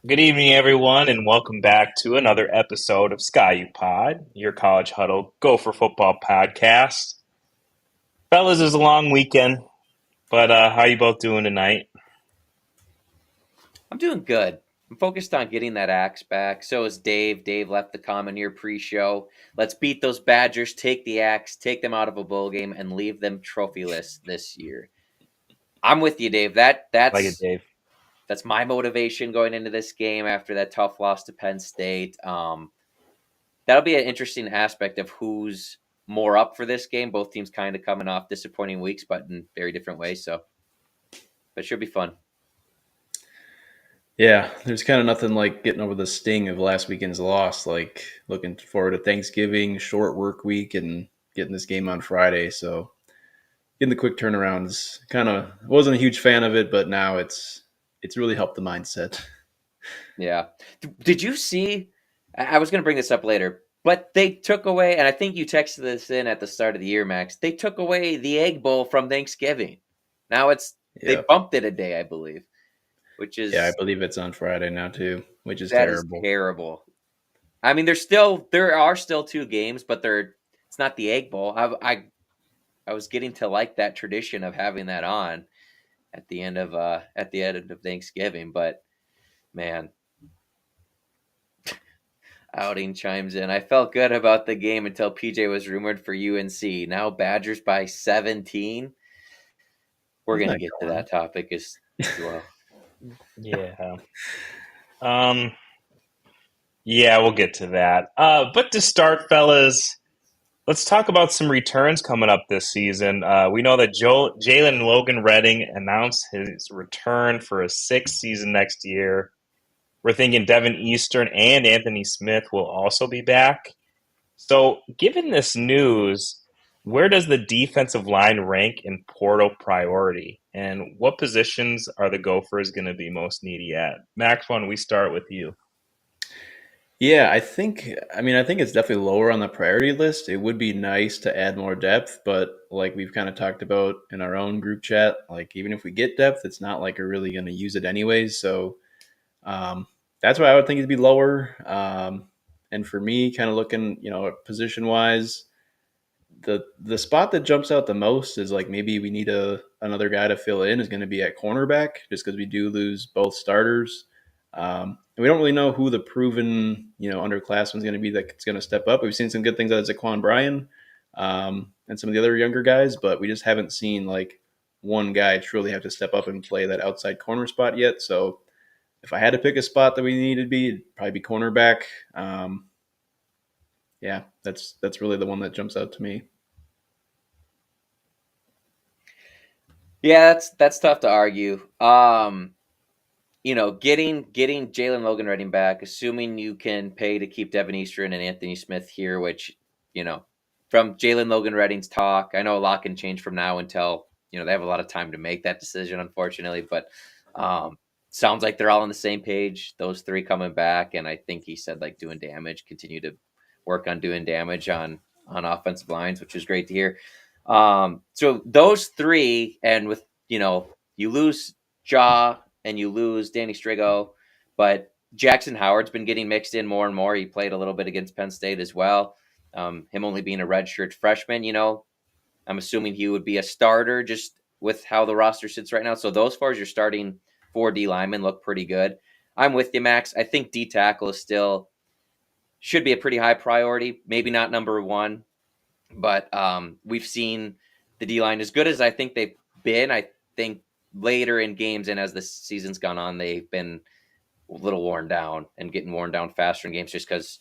Good evening, everyone, and welcome back to another episode of Sky U Pod, your college huddle Gopher football podcast. Fellas, it was a long weekend, but how you both doing tonight? I'm doing good. I'm focused on getting that axe back. So is Dave. Dave left the comment here pre-show. Let's beat those Badgers, take the axe, take them out of a bowl game, and leave them trophyless this year. I'm with you, Dave. That Like it, that's Dave. that's my motivation going into this game after that tough loss to Penn State. That'll be an interesting aspect of who's more up for this game. Both teams kind of coming off disappointing weeks, but in very different ways. So, but it should be fun. Yeah, there's kind of nothing like getting over the sting of last weekend's loss. Like looking forward to Thanksgiving, short work week, and getting this game on Friday. So getting the quick turnarounds, kind of wasn't a huge fan of it, but now it's really helped the mindset. Yeah. Did you see? I was going to bring this up later, but they took away, and I think you texted this in at the start of the year, Max. They took away the Egg Bowl from Thanksgiving. Now they Yeah, bumped it a day, I believe, which yeah, I is believe it's on Friday now too, which is that is terrible. terrible. I mean, there are still two games, but it's not the Egg Bowl. I was getting to like that tradition of having that on at the end of Thanksgiving, but man, outing chimes in. I felt good about the game until PJ was rumored for UNC. Now Badgers by 17. We're He's going to not get to going. that topic as well. Yeah. Um. Yeah, we'll get to that. But to start, fellas, let's talk about some returns coming up this season. We know that Jalen Logan Redding announced his return for a sixth season next year. We're thinking Devin Eastern and Anthony Smith will also be back. So, given this news, where does the defensive line rank in portal priority? And what positions are the Gophers going to be most needy at? Max, why don't we start with you? Yeah, I think it's definitely lower on the priority list. It would be nice to add more depth, but like we've kind of talked about in our own group chat, like even if we get depth, it's not like we're really going to use it anyways. So um, that's why I would think it'd be lower. And for me, kind of looking, position wise, the spot that jumps out the most is like maybe we need another guy to fill in is going to be at cornerback, just because we do lose both starters. And we don't really know who the proven underclassman is going to be that's going to step up. We've seen some good things out of Zaquan Bryan and some of the other younger guys, but we just haven't seen like one guy truly have to step up and play that outside corner spot yet. So if I had to pick a spot that we needed to be, it'd probably be cornerback. Yeah, that's really the one that jumps out to me. Yeah, that's tough to argue. Getting Jalen Logan Redding back, assuming you can pay to keep Devin Eastern and Anthony Smith here, which, you know, from Jalen Logan Redding's talk, I know a lot can change from now until, they have a lot of time to make that decision, unfortunately, but um, sounds like they're all on the same page, those three coming back, and I think he said, like, doing damage, continue to work on doing damage on offensive lines, which is great to hear. So those three, and with, you lose Jaw and you lose Danny Strigo, but Jackson Howard's been getting mixed in more and more. He played a little bit against Penn State as well. Him only being a redshirt freshman, I'm assuming he would be a starter just with how the roster sits right now. So those far as your starting four D linemen look pretty good. I'm with you, Max. I think D tackle is still should be a pretty high priority. Maybe not number one, but we've seen the D line as good as I think they've been. I think later in games and as the season's gone on, they've been a little worn down and getting worn down faster in games just because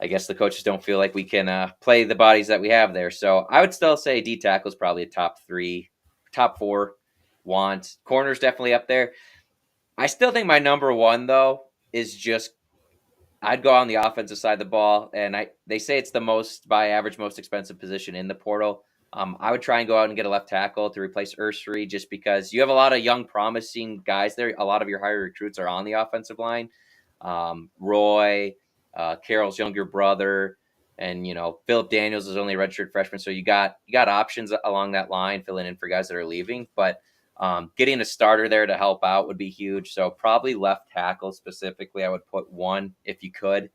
I guess the coaches don't feel like we can play the bodies that we have there. So I would still say D tackle is probably a top three, top four want. Corner's definitely up there. I still think my number one, though, is just I'd go on the offensive side of the ball, and they say it's the most by average, most expensive position in the portal. I would try and go out and get a left tackle to replace Ursary just because you have a lot of young, promising guys there. A lot of your higher recruits are on the offensive line. Roy, Carroll's younger brother, and Philip Daniels is only a redshirt freshman, so you got options along that line filling in for guys that are leaving. But Getting a starter there to help out would be huge. So probably left tackle specifically, I would put one if you could.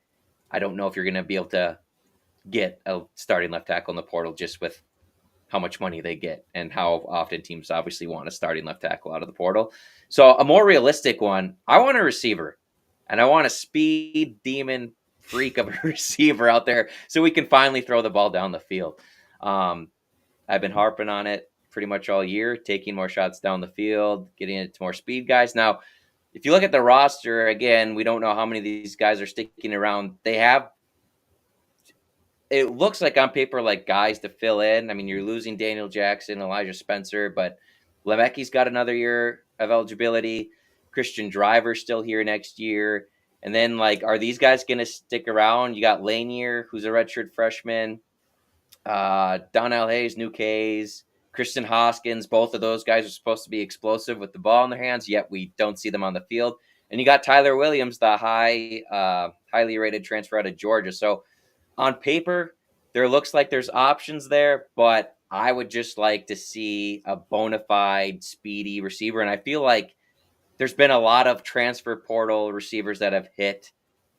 I don't know if you're going to be able to get a starting left tackle in the portal just with how much money they get and how often teams obviously want a starting left tackle out of the portal. So a more realistic one, I want a receiver, and I want a speed demon freak of a receiver out there so we can finally throw the ball down the field. I've been harping on it pretty much all year, taking more shots down the field, getting it to more speed guys. Now, if you look at the roster, again, we don't know how many of these guys are sticking around. They have, it looks like on paper, like guys to fill in. I mean, you're losing Daniel Jackson, Elijah Spencer, but Lemecki's got another year of eligibility. Christian Driver's still here next year. And then, like, are these guys going to stick around? You got Lanier, who's a redshirt freshman. Donnell Hayes, New K's, Kristen Hoskins. Both of those guys are supposed to be explosive with the ball in their hands, yet we don't see them on the field. And you got Tyler Williams, the highly rated transfer out of Georgia. So on paper, there looks like there's options there, but I would just like to see a bona fide, speedy receiver. And I feel like there's been a lot of transfer portal receivers that have hit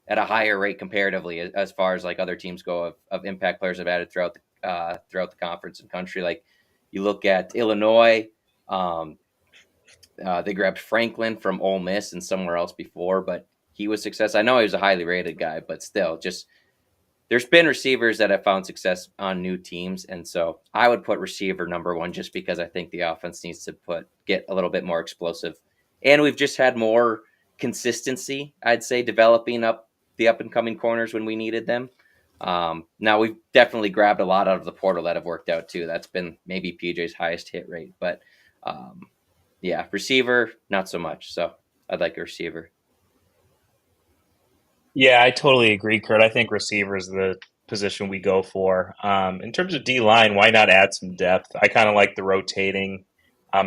at a higher rate comparatively as far as like other teams go of impact players have added throughout the conference and country. Like you look at Illinois, they grabbed Franklin from Ole Miss and somewhere else before, but he was success. I know he was a highly rated guy, but still, just there's been receivers that have found success on new teams, and so I would put receiver number one just because I think the offense needs to get a little bit more explosive, and we've just had more consistency, I'd say, developing up the up and coming corners when we needed them. Now we've definitely grabbed a lot out of the portal that have worked out too. That's been maybe PJ's highest hit rate, but yeah, receiver not so much. So I'd like a receiver. Yeah, I totally agree, Kurt. I think receiver is the position we go for. In terms of D line, why not add some depth? I kind of like the rotating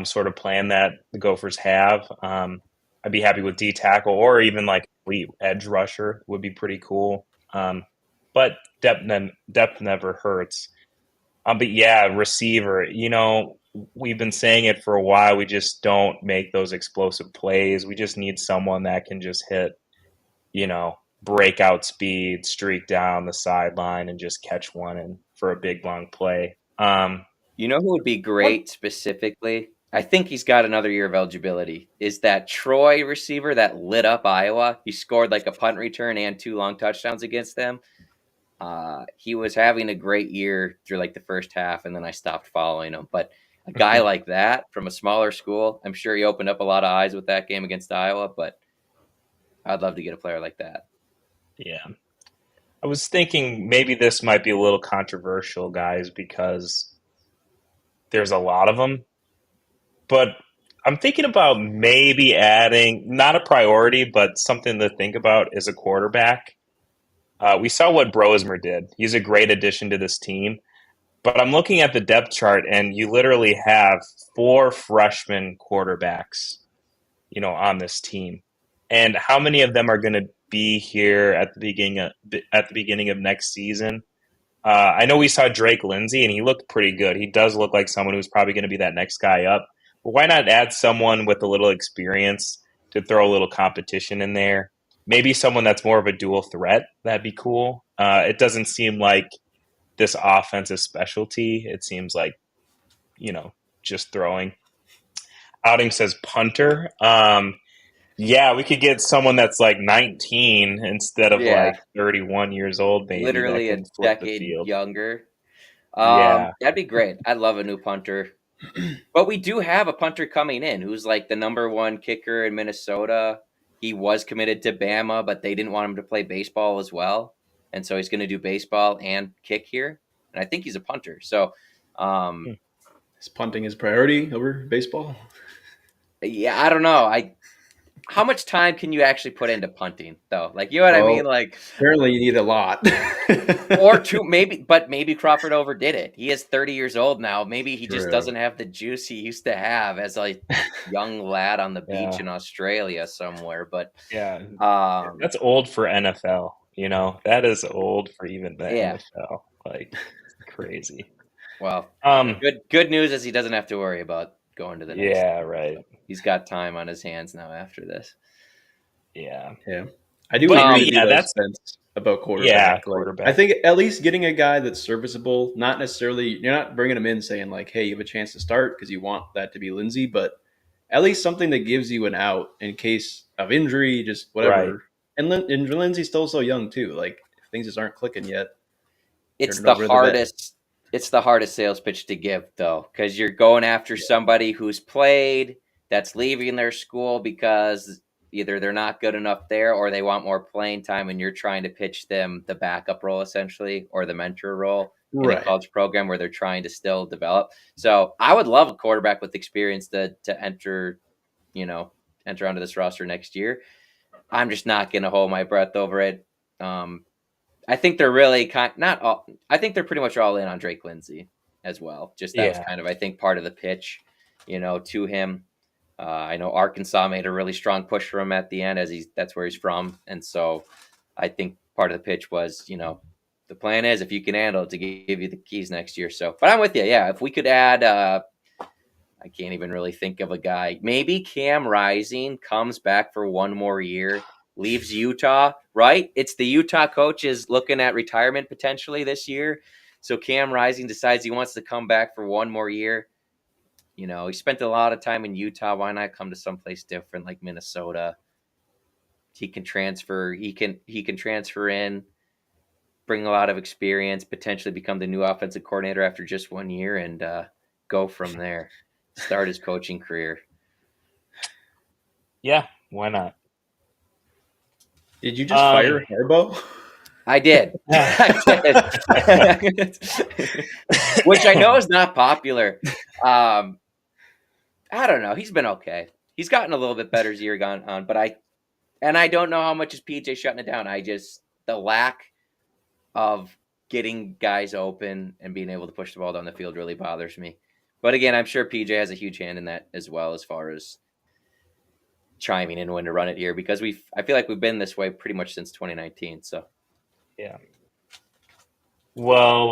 sort of plan that the Gophers have. I'd be happy with D tackle or even like elite edge rusher would be pretty cool. But depth never hurts. But yeah, receiver. We've been saying it for a while. We just don't make those explosive plays. We just need someone that can just hit breakout speed, streak down the sideline, and just catch one and for a big long play. You know who would be What? great specifically? I think he's got another year of eligibility. Is that Troy receiver that lit up Iowa? He scored like a punt return and 2 long touchdowns against them. He was having a great year through like the first half, and then I stopped following him. But a guy like that from a smaller school, I'm sure he opened up a lot of eyes with that game against Iowa. But I'd love to get a player like that. Yeah. I was thinking maybe this might be a little controversial, guys, because there's a lot of them. But I'm thinking about maybe adding, not a priority, but something to think about is a quarterback. We saw what Brosmer did. He's a great addition to this team. But I'm looking at the depth chart, and you literally have 4 freshman quarterbacks, on this team. And how many of them are going to be here at the beginning of next season? I know we saw Drake Lindsay, and he looked pretty good. He does look like someone who's probably going to be that next guy up. But why not add someone with a little experience to throw a little competition in there? Maybe someone that's more of a dual threat. That'd be cool. It doesn't seem like this offensive specialty. It seems like, just throwing. Outing says punter. Yeah, we could get someone that's like 19 instead of Yeah, like 31 years old, maybe, that literally a can flip the decade field. younger. Yeah. That'd be great. I'd love a new punter. But we do have a punter coming in who's like the number one kicker in Minnesota. He was committed to Bama, but they didn't want him to play baseball as well. And so he's going to do baseball and kick here. And I think he's a punter. So, Is punting his priority over baseball? yeah, I don't know. How much time can you actually put into punting though? Like, you know what I Well, mean? Like, apparently you need a lot. or two, maybe Crawford overdid it. He is 30 years old now. Maybe he just True. doesn't have the juice he used to have as a young lad on the beach Yeah. in Australia somewhere. But Yeah. um, That's old for NFL, That is old for even the yeah. NFL. Like, crazy. Well, Um, good news is he doesn't have to worry about going to the next Yeah, team. right. So he's got time on his hands now after this. Yeah. Yeah. I do But agree with you yeah, though, that's Spence, about yeah, quarterback. Like, I quarterback. think at least getting a guy that's serviceable, not necessarily, you're not bringing him in saying like, hey, you have a chance to start because you want that to be Lindsey, but at least something that gives you an out in case of injury, just Right. whatever. And Lindsey's still so young too. Like, if things just aren't clicking yet, turn It's it the over to the vet. hardest. It's the hardest sales pitch to give, though, because you're going after somebody who's played, that's leaving their school because either they're not good enough there or they want more playing time, and you're trying to pitch them the backup role essentially, or the mentor role in a Right. college program where they're trying to still develop. So I would love a quarterback with experience to enter, enter onto this roster next year. I'm just not going to hold my breath over it. I think they're really not all. I think they're pretty much all in on Drake Lindsey as well. Just that was Yeah. kind of, I think, part of the pitch, to him. I know Arkansas made a really strong push for him at the end, that's where he's from, and so I think part of the pitch was, the plan is if you can handle it to give you the keys next year. So, but I'm with you. Yeah, if we could add, I can't even really think of a guy. Maybe Cam Rising comes back for one more year, leaves Utah, right? It's the Utah coaches looking at retirement potentially this year. So Cam Rising decides he wants to come back for one more year. He spent a lot of time in Utah. Why not come to someplace different like Minnesota? He can transfer. He can transfer in, bring a lot of experience, potentially become the new offensive coordinator after just 1 year, and go from there. Start his coaching career. Yeah, why not? Did you just Um fire Harbaugh? I did. I did. Which I know is not popular. I don't know. He's been okay. He's gotten a little bit better as the year gone on, but I don't know how much is PJ shutting it down. The lack of getting guys open and being able to push the ball down the field really bothers me. But again, I'm sure PJ has a huge hand in that as well, as far as chiming in when to run it here, because I feel like we've been this way pretty much since 2019. So yeah. Well,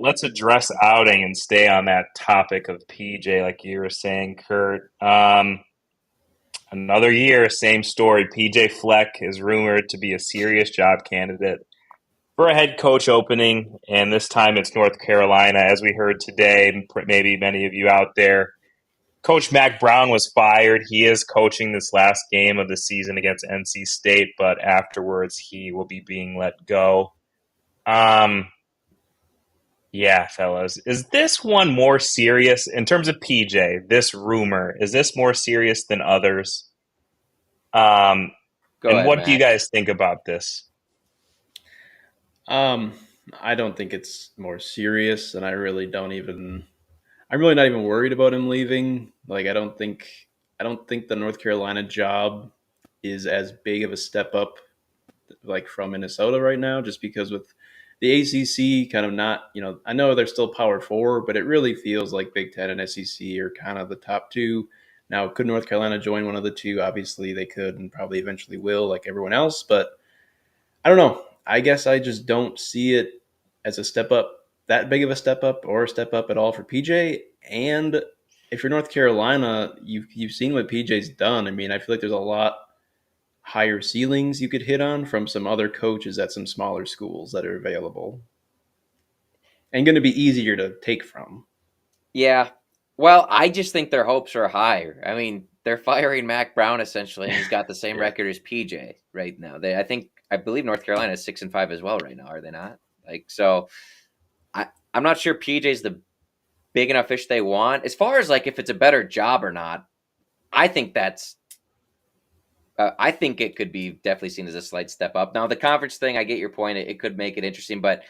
let's address outing and stay on that topic of PJ, like you were saying, Kurt. Another year, same story. PJ Fleck is rumored to be a serious job candidate for a head coach opening, and this time it's North Carolina, as we heard today. Maybe many of you out there. Coach Mac Brown was fired. He is coaching this last game of the season against NC State, but afterwards he will be being let go. Um, yeah, fellas. Is this one more serious in terms of PJ? This rumor, is this more serious than others? Um, go and ahead, what do you Mac. guys think about this? Um, I don't think it's more serious, and I'm really not even worried about him leaving. Like, I don't think the North Carolina job is as big of a step up like from Minnesota right now, just because with the ACC kind of not, I know they're still Power Four, but it really feels like Big Ten and SEC are kind of the top two. Now, could North Carolina join one of the two? Obviously, they could, and probably eventually will, like everyone else. But I don't know. I guess I just don't see it as a step up, that big of a step up, or a step up at all for PJ. And if you're North Carolina, you've seen what PJ's done. I mean, I feel like there's a lot higher ceilings you could hit on from some other coaches at some smaller schools that are available and going to be easier to take from. Yeah. Well, I just think their hopes are higher. I mean, they're firing Mac Brown essentially, and he's got the same Yeah. record as PJ right now. I believe North Carolina is 6-5 as well right now, are they not? So I'm not sure PJ's the big enough fish they want. As far as like if it's a better job or not, I think I think it could be definitely seen as a slight step up. Now the conference thing, I get your point. It could make it interesting, but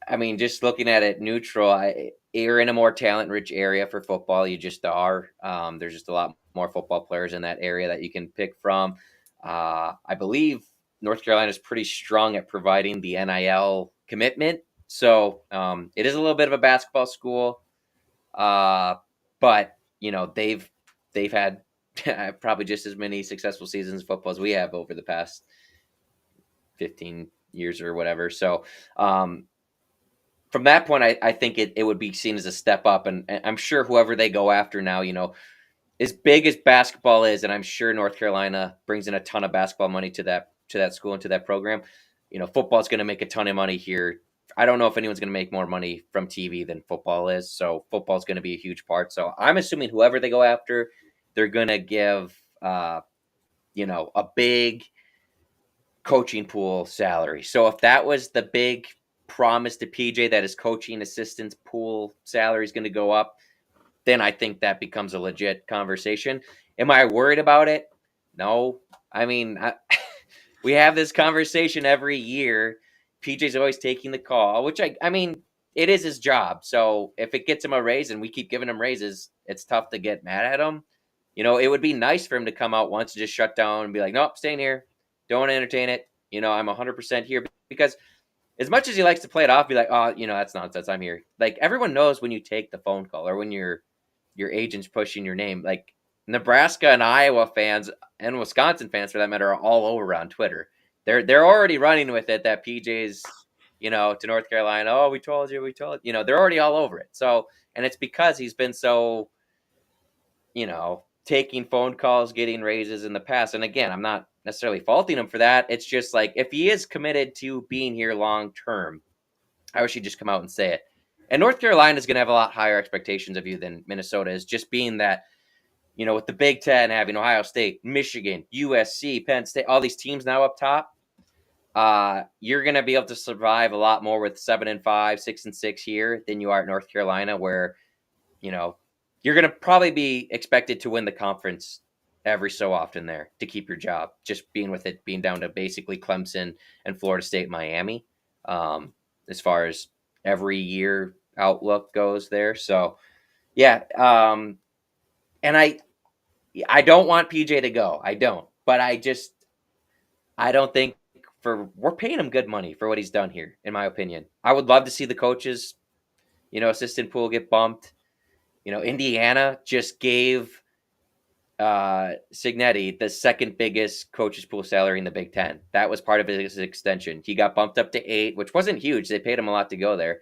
I mean, just looking at it neutral, you're in a more talent-rich area for football. You just are. There's just a lot more football players in that area that you can pick from. I believe North Carolina is pretty strong at providing the NIL commitment, so it is a little bit of a basketball school. But they've had probably just as many successful seasons of football as we have over the past 15 years or whatever. So from that point, I think it would be seen as a step up, and I'm sure whoever they go after now, as big as basketball is, and I'm sure North Carolina brings in a ton of basketball money to that school and to that program. Football's going to make a ton of money here. I don't know if anyone's going to make more money from TV than football is, so football's going to be a huge part. So I'm assuming whoever they go after, they're going to give a big coaching pool salary. So if that was the big promise to PJ that his coaching assistants pool salary is going to go up, then I think that becomes a legit conversation. Am I worried about it? No. I mean, we have this conversation every year. PJ's always taking the call, which I mean, it is his job. So if it gets him a raise and we keep giving him raises, it's tough to get mad at him. It would be nice for him to come out once and just shut down and be like, nope, staying here. Don't want to entertain it. I'm 100% here, because as much as he likes to play it off, be like, oh, that's nonsense. I'm here. Like, everyone knows when you take the phone call or when your agent's pushing your name. Like, Nebraska and Iowa fans and Wisconsin fans, for that matter, are all over on Twitter. They're already running with it that PJ's, to North Carolina. Oh, we told you. They're already all over it. So, and it's because he's been so, taking phone calls, getting raises in the past. And again, I'm not necessarily faulting him for that. It's just like, if he is committed to being here long term, I wish he'd just come out and say it. And North Carolina is going to have a lot higher expectations of you than Minnesota is, just being that, with the Big Ten having Ohio State, Michigan, USC, Penn State, all these teams now up top, you're going to be able to survive a lot more with 7-5, 6-6 here than you are at North Carolina, where, you're going to probably be expected to win the conference every so often there to keep your job, just being down to basically Clemson and Florida State, Miami, as far as every year outlook goes there. So, yeah. And I don't want PJ to go. I don't. But I don't think we're paying him good money for what he's done here, in my opinion. I would love to see the coaches, assistant pool get bumped. Indiana just gave Signetti the second biggest coaches pool salary in the Big Ten. That was part of his extension. He got bumped up to 8, which wasn't huge. They paid him a lot to go there.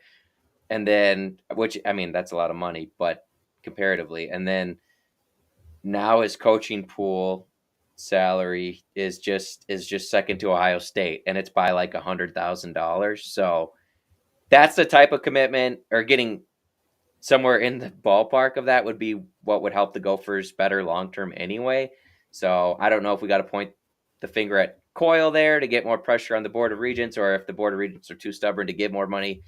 And then, which, I mean, that's a lot of money, but comparatively. And then now his coaching pool salary is just second to Ohio State, and it's by like $100,000. So that's the type of commitment, or getting somewhere in the ballpark of that would be what would help the Gophers better long term anyway. So I don't know if we got to point the finger at Coyle there to get more pressure on the Board of Regents, or if the Board of Regents are too stubborn to give more money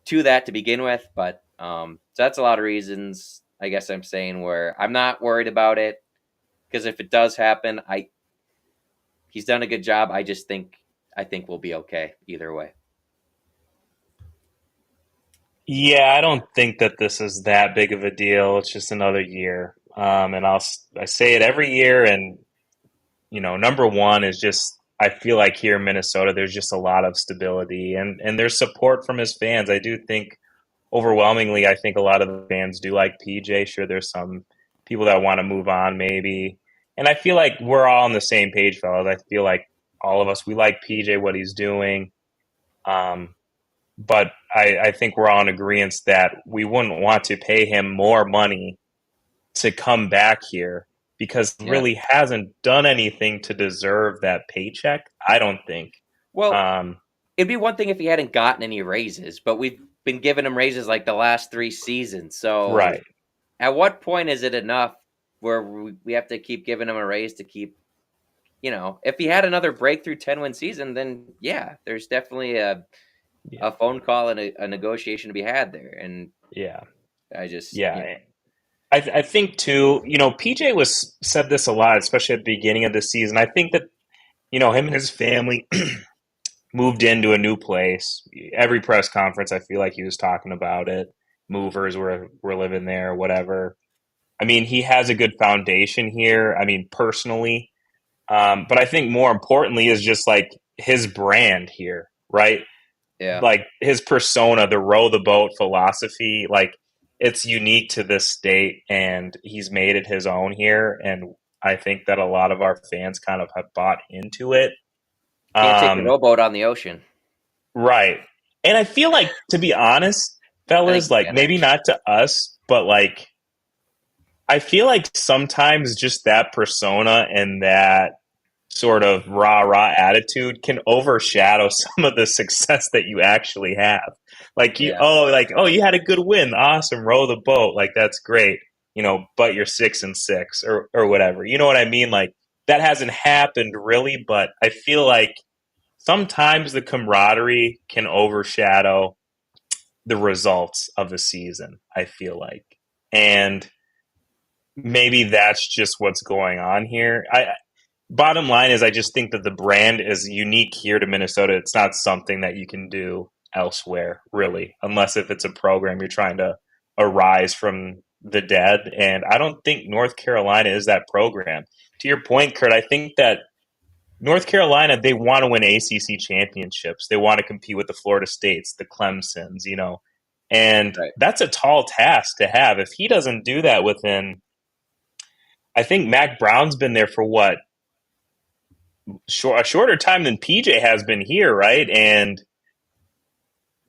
to that to begin with. But so that's a lot of reasons, I guess I'm saying, where I'm not worried about it, because if it does happen, he's done a good job. I think we'll be okay either way. Yeah, I don't think that this is that big of a deal. It's just another year, and I say it every year. And number one is just, I feel like here in Minnesota, there's just a lot of stability, and there's support from his fans. I do think overwhelmingly, I think a lot of the fans do like PJ. Sure, there's some people that want to move on, maybe, and I feel like we're all on the same page, fellas. I feel like all of us, we like PJ, what he's doing. Um, but I think we're all in agreement that we wouldn't want to pay him more money to come back here, because he Yeah. really hasn't done anything to deserve that paycheck, I don't think. Well, it'd be one thing if he hadn't gotten any raises, but we've been giving him raises like the last 3 seasons. So Right. at what point is it enough where we have to keep giving him a raise to keep, if he had another breakthrough 10-win season, then yeah, there's definitely a phone call and a negotiation to be had there. And Yeah. I just, Yeah. I think too, PJ said this a lot, especially at the beginning of the season. I think that, him and his family moved into a new place. Every press conference, I feel like he was talking about it. Movers were living there, whatever. I mean, he has a good foundation here. I mean, personally, but I think more importantly is just like his brand here, right? yeah. Like his persona, the row the boat philosophy, like it's unique to this state, and he's made it his own here. And I think that a lot of our fans kind of have bought into it. Can't take the rowboat on the ocean. Right. And I feel like, to be honest, I think fellas, you like can maybe actually. not to us, but like I feel like sometimes just that persona and that sort of rah rah attitude can overshadow some of the success that you actually have. Yeah. Like, oh, you had a good win, awesome, row the boat, like that's great, but you're 6-6 or whatever. You know what I mean? Like that hasn't happened really, but I feel like sometimes the camaraderie can overshadow the results of a season. I feel like, and maybe that's just what's going on here. I Bottom line is I just think that the brand is unique here to Minnesota. It's not something that you can do elsewhere, really, unless if it's a program you're trying to arise from the dead. And I don't think North Carolina is that program. To your point, Kurt, I think that North Carolina, they want to win ACC championships. They want to compete with the Florida States, the Clemsons. And Right. that's a tall task to have. If he doesn't do that within, I think Mac Brown's been there for what, a shorter time than PJ has been here, right? And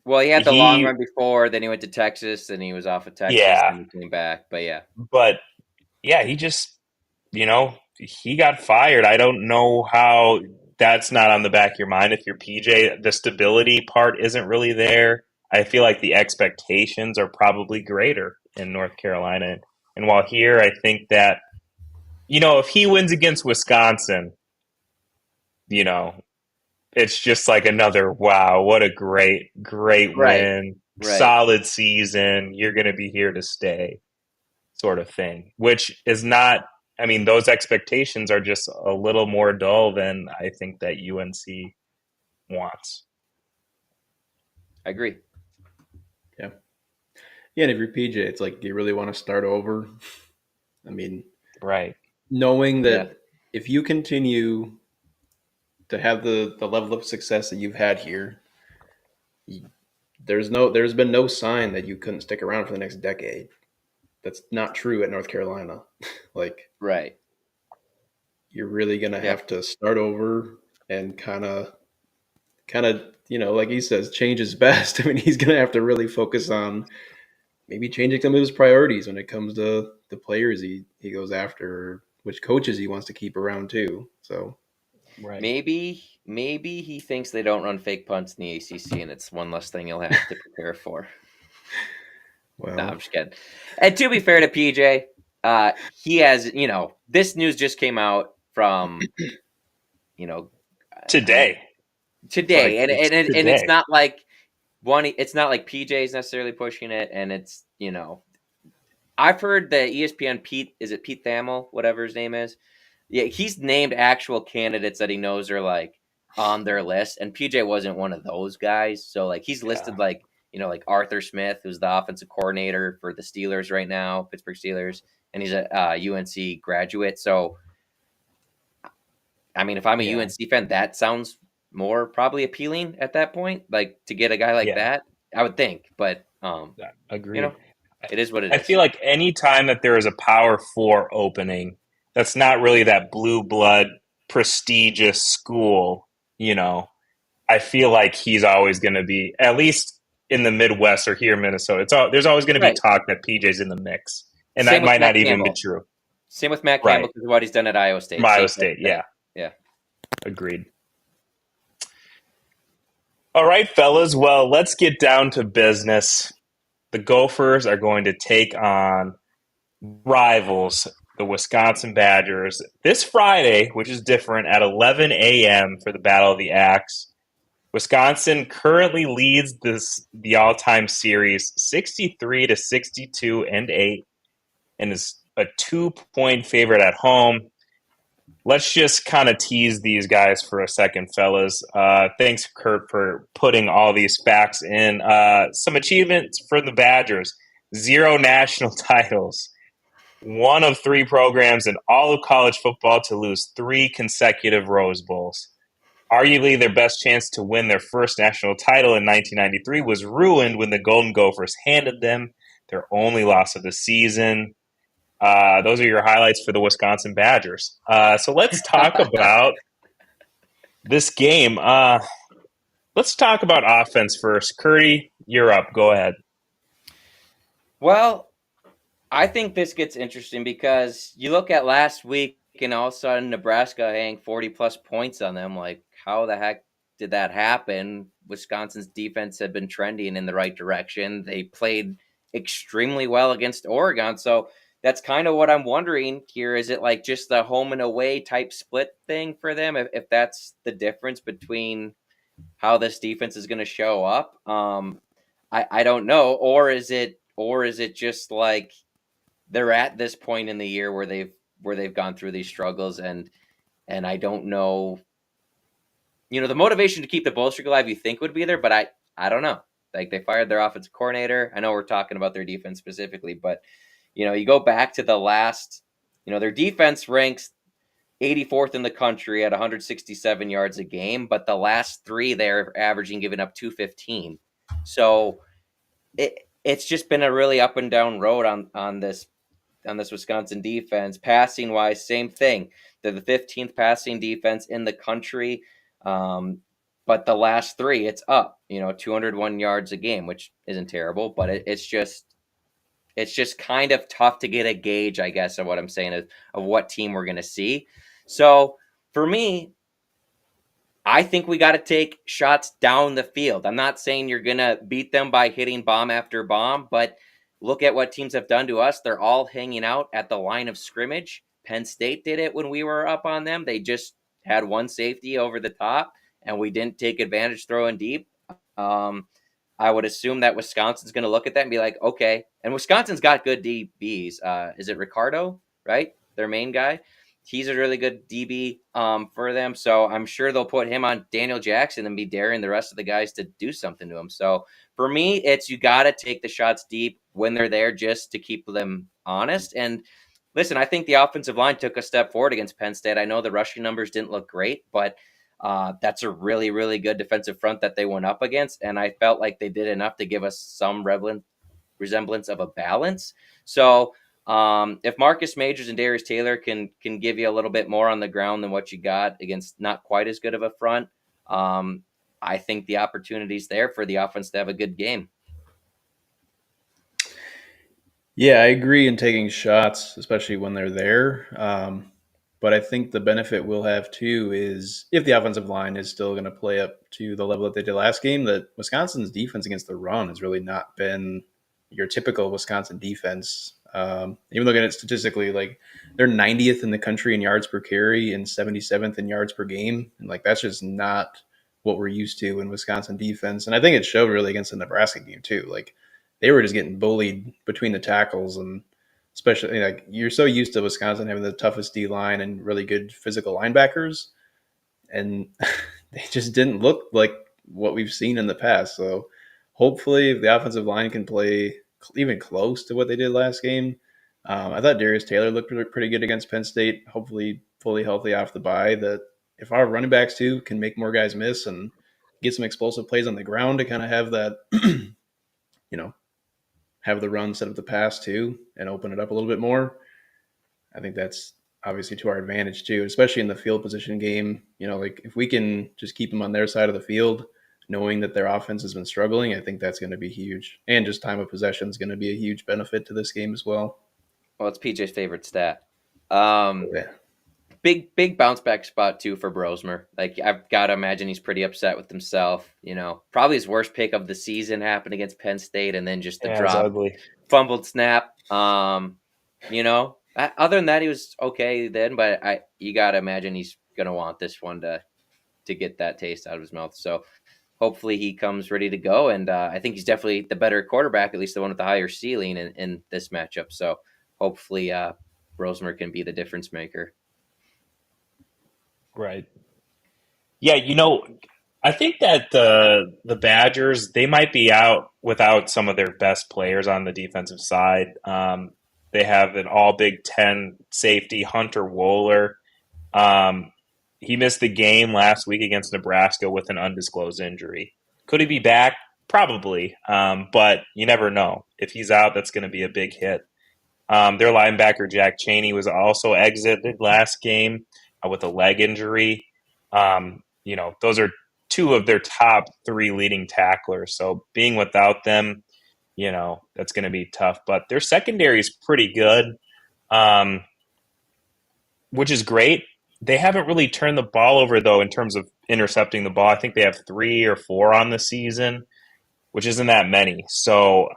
Well, he had the long he, run before, then he went to Texas, then he was off of Texas, yeah, then he came back. But yeah, but yeah, he got fired. I don't know how that's not on the back of your mind if you're PJ. The stability part isn't really there. I feel like the expectations are probably greater in North Carolina. And while here, I think that, if he wins against Wisconsin, you know, it's just like another wow, what a great right, win, right. solid season, you're going to be here to stay sort of thing, which is not, I mean, those expectations are just a little more dull than I think that UNC wants. I agree. Yeah. Yeah, and if you're PJ, it's like, do you really want to start over? I mean, Right. knowing Yeah, that if you continue to have the level of success that you've had here, there's been no sign that you couldn't stick around for the next decade. That's not true at North Carolina. Like right. you're really gonna Yeah, have to start over and kind of like he says, change is best. I mean, he's gonna have to really focus on maybe changing some of his priorities when it comes to the players he goes after, or which coaches he wants to keep around too. So Right. maybe he thinks they don't run fake punts in the ACC, and it's one less thing he'll have to prepare for. No, well, I'm just kidding. And to be fair to PJ, he has, this news just came out from, you know, Today. today, and It's and it's today. not like it's not like PJ's necessarily pushing it, and it's I've heard that ESPN Pete, is it Pete Thamel, whatever his name is? Yeah, he's named actual candidates that he knows are like on their list, and PJ wasn't one of those guys. So like he's Yeah. listed like like Arthur Smith, who's the offensive coordinator for the Steelers right now, Pittsburgh Steelers, and he's a UNC graduate. So I mean, if I'm a Yeah. UNC fan, that sounds more probably appealing at that point. Like to get a guy like Yeah. that, I would think. But Yeah. you know, Agreed. it is what it I is. feel like any time that there is a Power Four opening, that's not really that blue blood prestigious school. You know, I feel like he's always going to be at least in the Midwest or here in Minnesota. There's always going to be Right. talk that PJ's in the mix, and Same that with might Matt not even be Campbell. true. Same with Matt Campbell Right, because of what he's done at Iowa from State. Iowa Same type State. of thing. Yeah, Yeah. agreed. All right, fellas. Well, let's get down to business. The Gophers are going to take on rivals, the Wisconsin Badgers, this Friday, which is different, at 11 a.m. for the Battle of the Axe. Wisconsin currently leads the all-time series 63-62 and 8, and is a 2-point favorite at home. Let's just kind of tease these guys for a second, fellas. Thanks, Kurt, for putting all these facts in. Some achievements for the Badgers: 0 national titles, one of 3 programs in all of college football to lose 3 consecutive Rose Bowls. Arguably, their best chance to win their first national title in 1993 was ruined when the Golden Gophers handed them their only loss of the season. Those are your highlights for the Wisconsin Badgers. So let's talk about this game. Let's talk about offense first. Curry, you're up. Go ahead. Well, I think this gets interesting because you look at last week and all of a sudden Nebraska hang 40 plus points on them. Like, how the heck did that happen? Wisconsin's defense had been trending in the right direction. They played extremely well against Oregon. So that's kind of what I'm wondering here. Is it like just the home and away type split thing for them? If that's the difference between how this defense is going to show up? I don't know. Or is it just like they're at this point in the year where they've gone through these struggles and I don't know, the motivation to keep the bull streak alive you think would be there, but I don't know. Like, they fired their offensive coordinator. I know we're talking about their defense specifically, but you go back to the last, their defense ranks 84th in the country at 167 yards a game, but the last three they're averaging giving up 215. So it's just been a really up and down road on this Wisconsin defense. Passing wise, same thing. They're the 15th passing defense in the country. But the last three, it's up, 201 yards a game, which isn't terrible, but it's just kind of tough to get a gauge, I guess, of what I'm saying of what team we're going to see. So for me, I think we got to take shots down the field. I'm not saying you're going to beat them by hitting bomb after bomb, but look at what teams have done to us. They're all hanging out at the line of scrimmage. Penn State did it when we were up on them. They just had one safety over the top, and we didn't take advantage throwing deep. I would assume that Wisconsin's going to look at that and be like, okay. And Wisconsin's got good DBs. Is it Ricardo, right? Their main guy. He's a really good DB for them. So I'm sure they'll put him on Daniel Jackson and be daring the rest of the guys to do something to him. So for me, it's you got to take the shots deep when they're there just to keep them honest. And listen, I think the offensive line took a step forward against Penn State. I know the rushing numbers didn't look great, but that's a really, really good defensive front that they went up against. And I felt like they did enough to give us some resemblance of a balance. So if Marcus Majors and Darius Taylor can give you a little bit more on the ground than what you got against not quite as good of a front, I think the opportunity's there for the offense to have a good game. Yeah, I agree in taking shots, especially when they're there. But I think the benefit we'll have too is if the offensive line is still going to play up to the level that they did last game, that Wisconsin's defense against the run has really not been your typical Wisconsin defense. Even looking at it statistically, like they're 90th in the country in yards per carry and 77th in yards per game. And like that's just not what we're used to in Wisconsin defense. And I think it showed really against the Nebraska game too. Like they were just getting bullied between the tackles, and especially like you're so used to Wisconsin having the toughest D line and really good physical linebackers, and they just didn't look like what we've seen in the past. So hopefully, if the offensive line can play even close to what they did last game, I thought Darius Taylor looked pretty good against Penn State. Hopefully, fully healthy off the bye. That if our running backs too can make more guys miss and get some explosive plays on the ground to kind of have that, you know, have the run set up the pass too and open it up a little bit more. I think that's obviously to our advantage too, especially in the field position game. Like if we can just keep them on their side of the field, knowing that their offense has been struggling, I think that's going to be huge. And just time of possession is going to be a huge benefit to this game as well. Well, it's PJ's favorite stat. Yeah. Big bounce back spot too for Brosmer. Like I've got to imagine he's pretty upset with himself. Probably his worst pick of the season happened against Penn State, and then just the drop, ugly. fumbled snap. Other than that, he was okay then. But you got to imagine he's gonna want this one to get that taste out of his mouth. So hopefully he comes ready to go. And I think he's definitely the better quarterback, at least the one with the higher ceiling in this matchup. So hopefully Brosmer can be the difference maker. Right. Yeah, I think that the Badgers, they might be out without some of their best players on the defensive side. They have an all Big Ten safety, Hunter Wohler. He missed the game last week against Nebraska with an undisclosed injury. Could he be back? Probably, but you never know. If he's out, that's going to be a big hit. Their linebacker, Jack Chaney, was also exited last game with a leg injury. Those are two of their top three leading tacklers. So being without them, that's going to be tough. But their secondary is pretty good, um, which is great. They haven't really turned the ball over, though, in terms of intercepting the ball. I think they have 3 or 4 on the season, which isn't that many. So,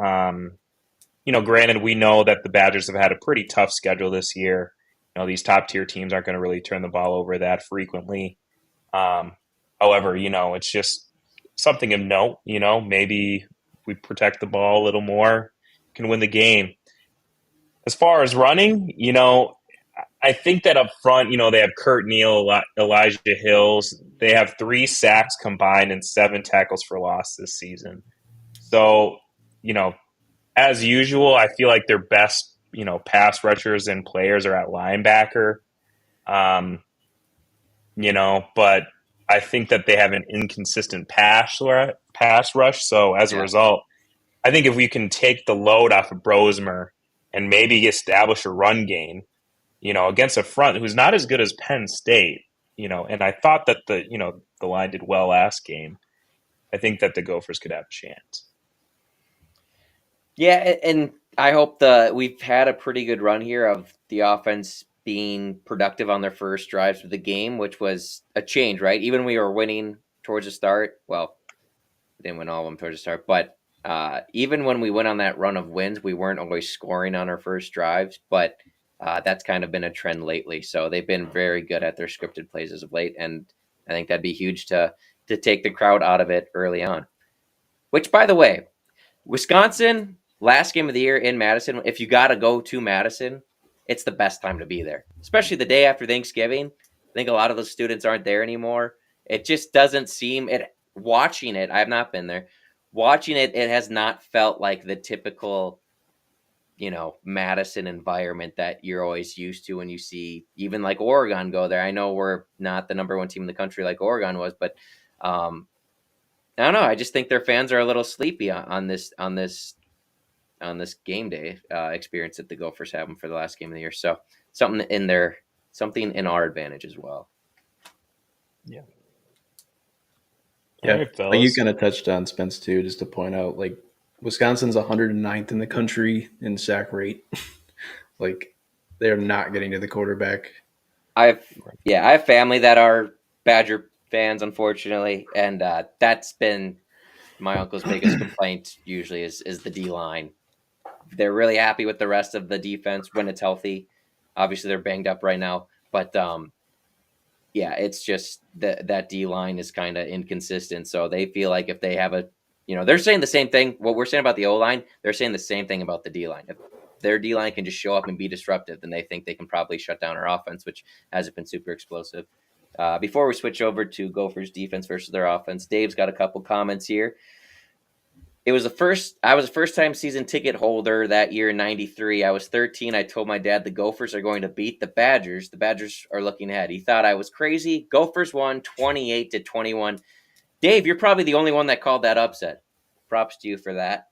granted, we know that the Badgers have had a pretty tough schedule this year. These top tier teams aren't going to really turn the ball over that frequently. Um, However, it's just something of note. Maybe we protect the ball a little more, can win the game. As far as running, I think that up front, they have Kurt Neal, Elijah Hills. They have 3 sacks combined and 7 tackles for loss this season. So, you know, as usual, I feel like their best, pass rushers and players are at linebacker. Um, but I think that they have an inconsistent pass rush. So as a Yeah. result, I think if we can take the load off of Brosmer and maybe establish a run game, against a front who's not as good as Penn State, and I thought that the line did well last game. I think that the Gophers could have a chance. Yeah, and I hope we've had a pretty good run here of the offense being productive on their first drives of the game, which was a change, right? Even when we were winning towards the start, well, we didn't win all of them towards the start, but even when we went on that run of wins, we weren't always scoring on our first drives, but that's kind of been a trend lately. So they've been very good at their scripted plays as of late, and I think that'd be huge to take the crowd out of it early on. Which, by the way, Wisconsin, last game of the year in Madison, if you got to go to Madison, it's the best time to be there, especially the day after Thanksgiving. I think a lot of those students aren't there anymore. It just doesn't seem it. Watching it, I have not been there. Watching it, it has not felt like the typical, Madison environment that you're always used to when you see even like Oregon go there. I know we're not the number 1 team in the country like Oregon was, but I don't know. I just think their fans are a little sleepy on this game day experience that the Gophers have for the last game of the year. So something in our advantage as well. Yeah. Yeah, Right, like you fellas. kind of touched on Spence too, just to point out, like Wisconsin's 109th in the country in sack rate. Like they're not getting to the quarterback. I have family that are Badger fans, unfortunately, and that's been my uncle's biggest complaint. Usually, is the D line. They're really happy with the rest of the defense when it's healthy. Obviously, they're banged up right now, but yeah, it's just that D line is kind of inconsistent. So they feel like if they have they're saying the same thing. What we're saying about the O line, they're saying the same thing about the D line. If their D line can just show up and be disruptive, then they think they can probably shut down our offense, which hasn't been super explosive. Before we switch over to Gophers defense versus their offense, Dave's got a couple comments here. I was a first time season ticket holder that year in '93. I was 13. I told my dad the Gophers are going to beat the Badgers. The Badgers are looking ahead. He thought I was crazy. Gophers won 28-21. Dave, you're probably the only one that called that upset. Props to you for that.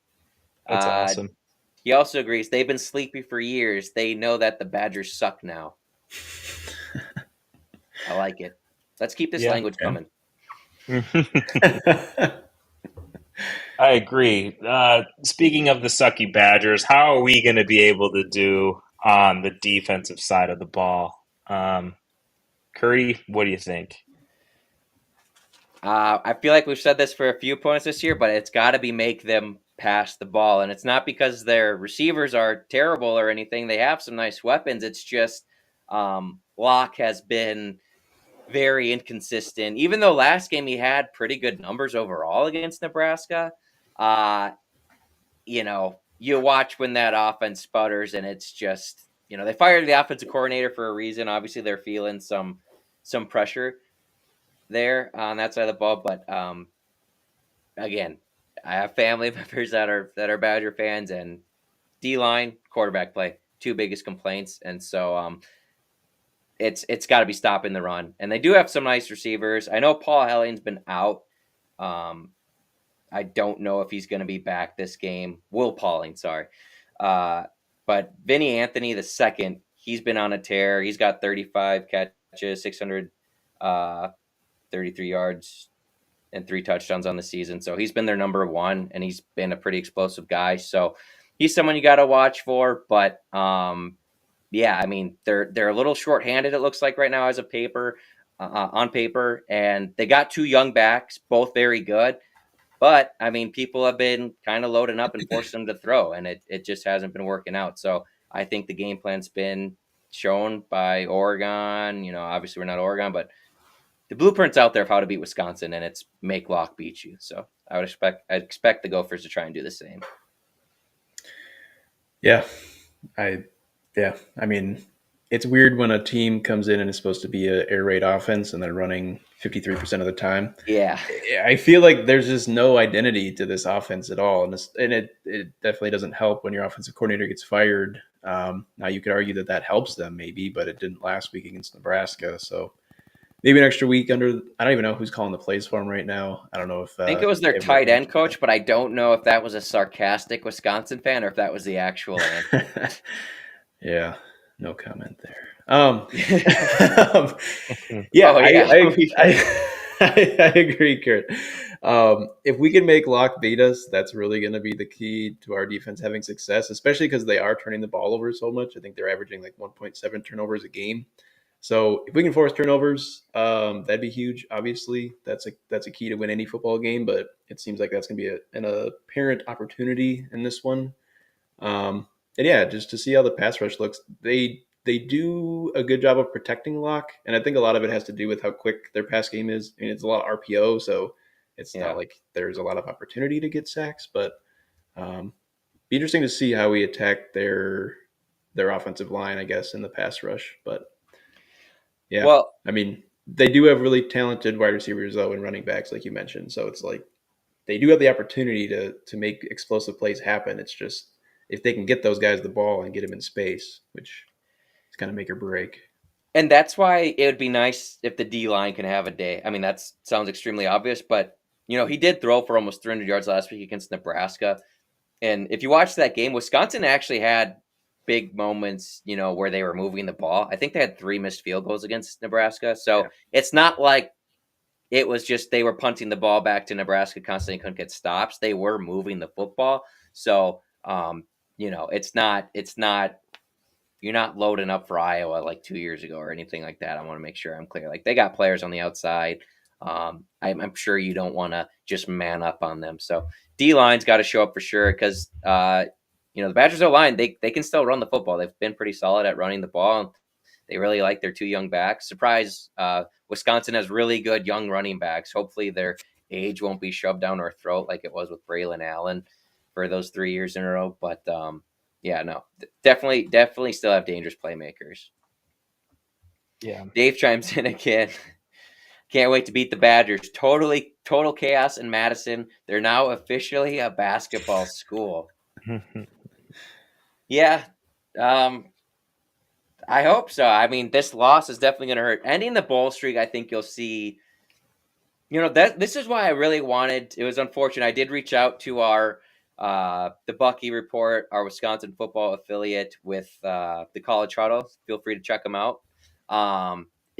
That's awesome. He also agrees they've been sleepy for years. They know that the Badgers suck now. I like it. Let's keep this language coming. I agree. Speaking of the sucky Badgers, how are we going to be able to do on the defensive side of the ball? Curry, what do you think? I feel like we've said this for a few opponents this year, but it's got to be make them pass the ball. And it's not because their receivers are terrible or anything. They have some nice weapons. It's just Locke has been very inconsistent. Even though last game he had pretty good numbers overall against Nebraska, you watch when that offense sputters and it's just, they fired the offensive coordinator for a reason. Obviously they're feeling some pressure there on that side of the ball. But again, I have family members that are Badger fans, and D-line, quarterback play, 2 biggest complaints. And so it's got to be stopping the run. And they do have some nice receivers. I know Paul Helling's been out. I don't know if he's going to be back this game. Will Pauling, sorry. But Vinny Anthony, the second, he's been on a tear. He's got 35 catches, 633 yards, and 3 touchdowns on the season. So he's been their number one, and he's been a pretty explosive guy. So he's someone you got to watch for. But yeah, I mean they're a little short-handed. It looks like right now as a paper on paper, and they got 2 young backs, both very good. But I mean, people have been kind of loading up and forcing them to throw, and it just hasn't been working out. So I think the game plan's been shown by Oregon. Obviously we're not Oregon, but the blueprint's out there of how to beat Wisconsin, and it's make Locke beat you. So I'd expect the Gophers to try and do the same. Yeah, I yeah, I mean, it's weird when a team comes in and is supposed to be an air raid offense and they're running 53% of the time. Yeah, I feel like there's just no identity to this offense at all, and it definitely doesn't help when your offensive coordinator gets fired. Now you could argue that that helps them maybe, but it didn't last week against Nebraska, so maybe an extra week under. I don't even know who's calling the plays for him right now. I don't know if I think it was they their have a tight end answer. coach, but I don't know if that was a sarcastic Wisconsin fan or if that was the actual answer. Yeah, no comment there. Yeah, Oh yeah, I agree, Kurt. If we can make Locke beat us, that's really going to be the key to our defense having success, especially because they are turning the ball over so much. I think they're averaging like 1.7 turnovers a game. So if we can force turnovers, that'd be huge. Obviously, that's a key to win any football game. But it seems like that's going to be an apparent opportunity in this one. And yeah, just to see how the pass rush looks, they do a good job of protecting Locke, and I think a lot of it has to do with how quick their pass game is. I mean, it's a lot of RPO, so it's not yeah. like there's a lot of opportunity to get sacks. But be interesting to see how we attack their offensive line, I guess, in the pass rush. But yeah, Well, I mean, they do have really talented wide receivers though and running backs, like you mentioned. So it's like they do have the opportunity to make explosive plays happen. It's just if they can get those guys the ball and get them in space, which is kind of make or break. and that's why it would be nice if the D line can have a day. I mean, that sounds extremely obvious, but he did throw for almost 300 yards last week against Nebraska. And if you watch that game, Wisconsin actually had big moments, where they were moving the ball. I think they had 3 missed field goals against Nebraska. So Yeah. it's not like it was just they were punting the ball back to Nebraska constantly, couldn't get stops. They were moving the football. So, it's not you're not loading up for Iowa like 2 years ago or anything like that. I want to make sure I'm clear. Like they got players on the outside. I'm sure you don't want to just man up on them. So D line's got to show up for sure because the Badgers O line they can still run the football. They've been pretty solid at running the ball. They really like their 2 young backs. Surprise! Wisconsin has really good young running backs. Hopefully their age won't be shoved down our throat like it was with Braylon Allen for those 3 years in a row. But yeah, no, definitely still have dangerous playmakers. Yeah. Dave chimes in again. Can't wait to beat the Badgers. Total chaos in Madison. They're now officially a basketball school. Yeah, I hope so. I mean, this loss is definitely going to hurt. Ending the bowl streak, I think you'll see. That this is why I really wanted. It was unfortunate. I did reach out to our the Bucky Report, our Wisconsin football affiliate with the College Huddle. Feel free to check them out.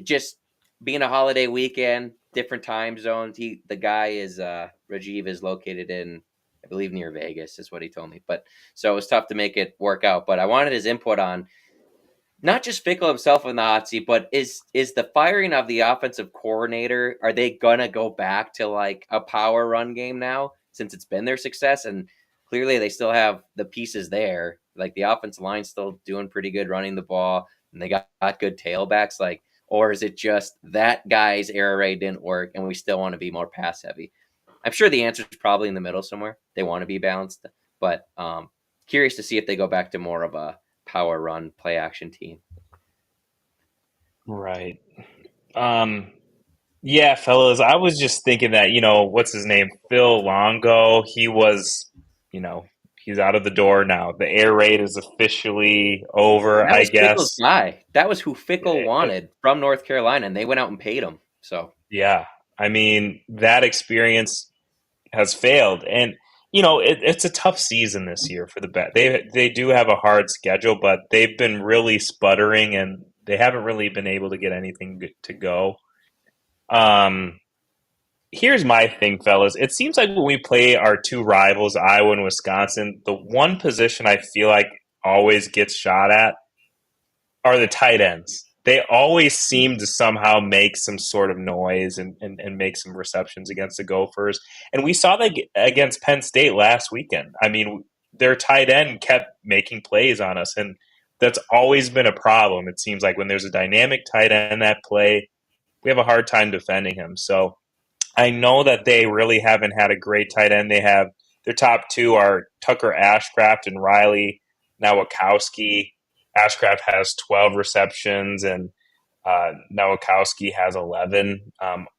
Just being a holiday weekend, different time zones. The guy is Rajiv is located in, I believe, near Vegas, is what he told me. But so it was tough to make it work out. But I wanted his input on not just Fickle himself in the hot seat, but is the firing of the offensive coordinator, are they gonna go back to like a power run game now since it's been their success? And clearly they still have the pieces there. Like the offensive line's still doing pretty good running the ball and they got good tailbacks. Like, or is it just that guy's air raid didn't work and we still want to be more pass heavy? I'm sure the answer is probably in the middle somewhere. They want to be balanced, but curious to see if they go back to more of a power run play action team. Right. Um, yeah, fellas, I was just thinking that, what's his name? Phil Longo, you know, he's out of the door now. The air raid is officially over, That I was Fickle's guess. guy. That was who Fickle Eh, wanted from North Carolina, and they went out and paid him. So Yeah. I mean, that experience has failed. And, it's a tough season this year for the bet. They do have a hard schedule, but they've been really sputtering and they haven't really been able to get anything to go. Um, here's my thing, fellas. It seems like when we play our two rivals, Iowa and Wisconsin, the one position I feel like always gets shot at are the tight ends. They always seem to somehow make some sort of noise and make some receptions against the Gophers. And we saw that against Penn State last weekend. I mean, their tight end kept making plays on us, and that's always been a problem. It seems like when there's a dynamic tight end that play, we have a hard time defending him. So I know that they really haven't had a great tight end. They have their top two are Tucker Ashcraft and Riley Nowakowski. Ashcraft has 12 receptions and Nowakowski has 11.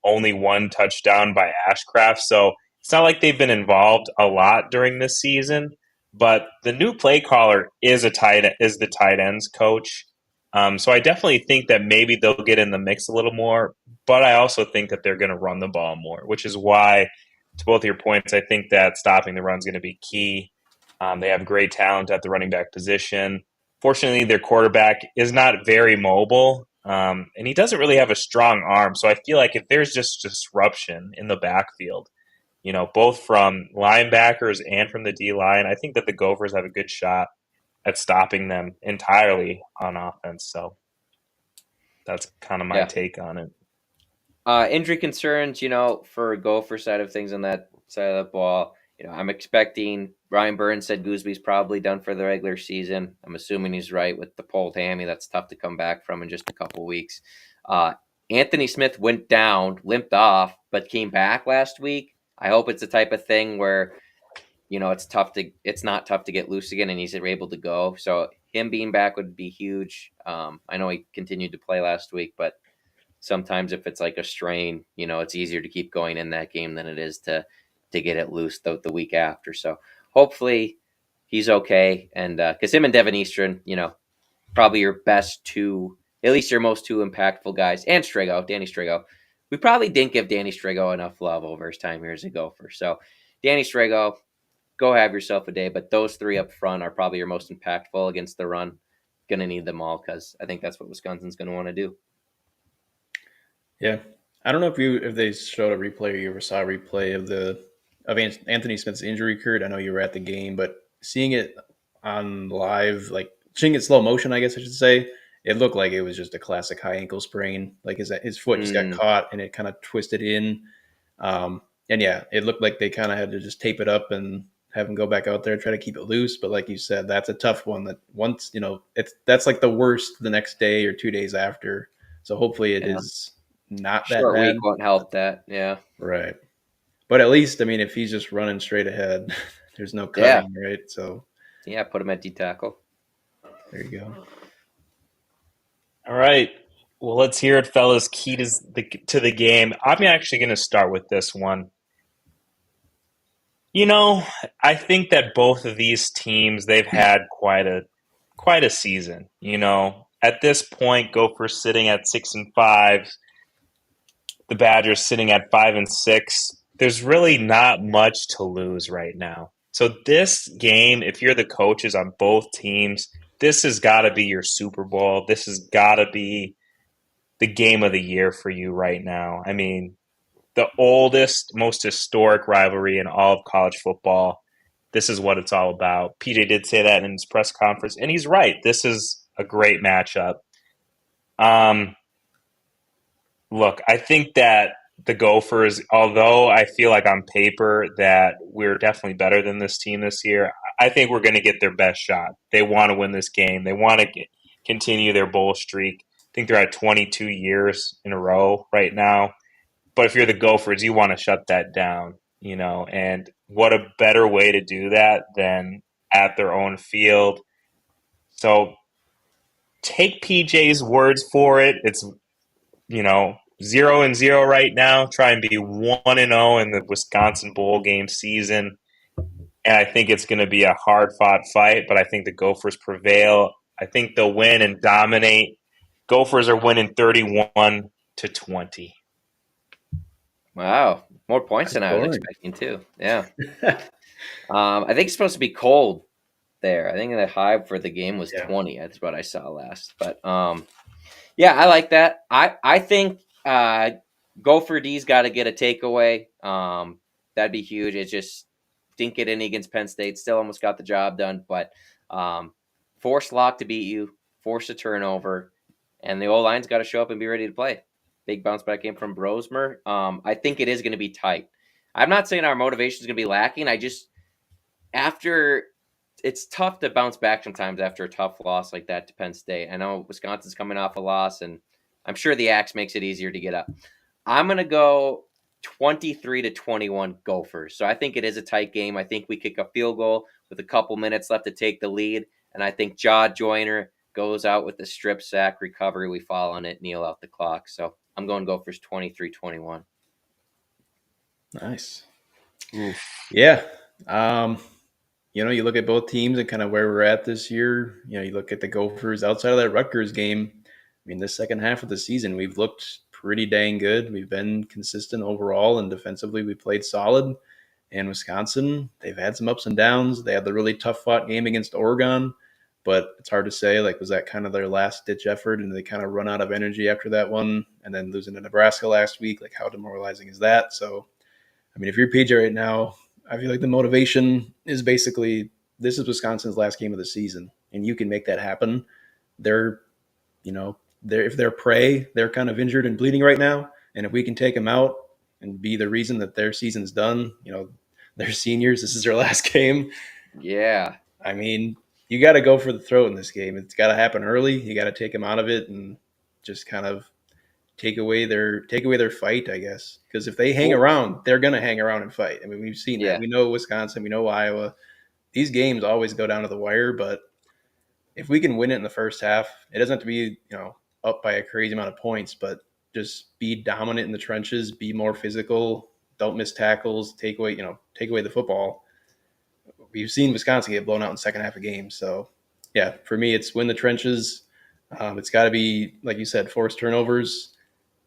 Only one touchdown by Ashcraft. So it's not like they've been involved a lot during this season. But the new play caller is the tight ends coach. So I definitely think that maybe they'll get in the mix a little more. But I also think that they're going to run the ball more, which is why, to both your points, I think that stopping the run is going to be key. They have great talent at the running back position. Fortunately, their quarterback is not very mobile, and he doesn't really have a strong arm. So I feel like if there's just disruption in the backfield, both from linebackers and from the D line, I think that the Gophers have a good shot at stopping them entirely on offense. So that's kind of my take on it. Injury concerns, for Gopher side of things on that side of the ball. I'm expecting Ryan Burns said Goosby's probably done for the regular season. I'm assuming he's right with the pulled hammy. That's tough to come back from in just a couple weeks. Anthony Smith went down, limped off, but came back last week. I hope it's the type of thing where, it's not tough to get loose again and he's able to go. So him being back would be huge. I know he continued to play last week, but sometimes if it's like a strain, it's easier to keep going in that game than it is to get it loose the week after. So hopefully he's okay. And because him and Devin Eastern, probably your best two, at least your most two impactful guys, and Danny Strigo. We probably didn't give Danny Strigo enough love over his time here as a Gopher. So Danny Strigo, go have yourself a day. But those three up front are probably your most impactful against the run. Going to need them all because I think that's what Wisconsin's going to want to do. Yeah, I don't know if they showed a replay or you ever saw a replay of Anthony Smith's injury occurred. I know you were at the game, but seeing it on live, like seeing it slow motion, I guess I should say, it looked like it was just a classic high ankle sprain. Like his foot just got caught and it kind of twisted in. And yeah, it looked like they kind of had to just tape it up and have him go back out there and try to keep it loose. But like you said, that's a tough one. That once that's like the worst the next day or 2 days after. So hopefully it is not that short bad. Week won't help that. Yeah, right. But at least, I mean, if he's just running straight ahead, there's no cutting, right? So yeah, put him at D tackle. There you go. All right. Well, let's hear it, fellas. Key to the game. I'm actually going to start with this one. I think that both of these teams, they've had quite a season. At this point, Gophers sitting at 6-5, the Badgers sitting at 5-6. There's really not much to lose right now. So this game, if you're the coaches on both teams, this has got to be your Super Bowl. This has got to be the game of the year for you right now. I mean, the oldest, most historic rivalry in all of college football. This is what it's all about. PJ did say that in his press conference, and he's right. This is a great matchup. Look, I think that the Gophers, although I feel like on paper that we're definitely better than this team this year, I think we're going to get their best shot. They want to win this game. They want to continue their bowl streak. I think they're at 22 years in a row right now. But if you're the Gophers, you want to shut that down, and what a better way to do that than at their own field. So take PJ's words for it. It's, 0-0 right now. Try and be 1-0 in the Wisconsin bowl game season. And I think it's going to be a hard-fought fight, but I think the Gophers prevail. I think they'll win and dominate. Gophers are winning 31-20. Wow, more points than I was expecting too. Yeah, I think it's supposed to be cold there. I think the high for the game was 20. That's what I saw last. But yeah, I like that. I think Gopher D's got to get a takeaway. That'd be huge. It just didn't get any against Penn State. Still almost got the job done, but force Locke to beat you, force a turnover, and the O-line's got to show up and be ready to play. Big bounce back game from Brosmer. I think it is going to be tight. I'm not saying our motivation is going to be lacking. After it's tough to bounce back sometimes after a tough loss like that to Penn State. I know Wisconsin's coming off a loss, and I'm sure the Axe makes it easier to get up. I'm going to go 23-21 Gophers. So I think it is a tight game. I think we kick a field goal with a couple minutes left to take the lead, and I think Jaw Joyner goes out with the strip sack recovery. We fall on it, kneel out the clock. So I'm going Gophers 23-21. Nice. Oof. Yeah. You look at both teams and kind of where we're at this year. You look at the Gophers outside of that Rutgers game. I mean, the second half of the season, we've looked pretty dang good. We've been consistent overall, and defensively, we played solid. And Wisconsin, they've had some ups and downs. They had the really tough fought game against Oregon, but it's hard to say, was that kind of their last ditch effort and they kind of run out of energy after that one? And then losing to Nebraska last week, how demoralizing is that? So, I mean, if you're PJ right now, I feel like the motivation is basically this is Wisconsin's last game of the season, and you can make that happen. They're if they're prey, they're kind of injured and bleeding right now, and if we can take them out and be the reason that their season's done, they're seniors. This is their last game. Yeah. I mean, you got to go for the throat in this game. It's got to happen early. You got to take them out of it and just kind of take away their fight, I guess. Because if they hang around, they're going to hang around and fight. I mean, we've seen that. We know Wisconsin, we know Iowa. These games always go down to the wire, but if we can win it in the first half, it doesn't have to be, up by a crazy amount of points, but just be dominant in the trenches, be more physical, don't miss tackles, take away the football. We've seen Wisconsin get blown out in the second half of games. So, yeah, for me, it's win the trenches. It's got to be, like you said, forced turnovers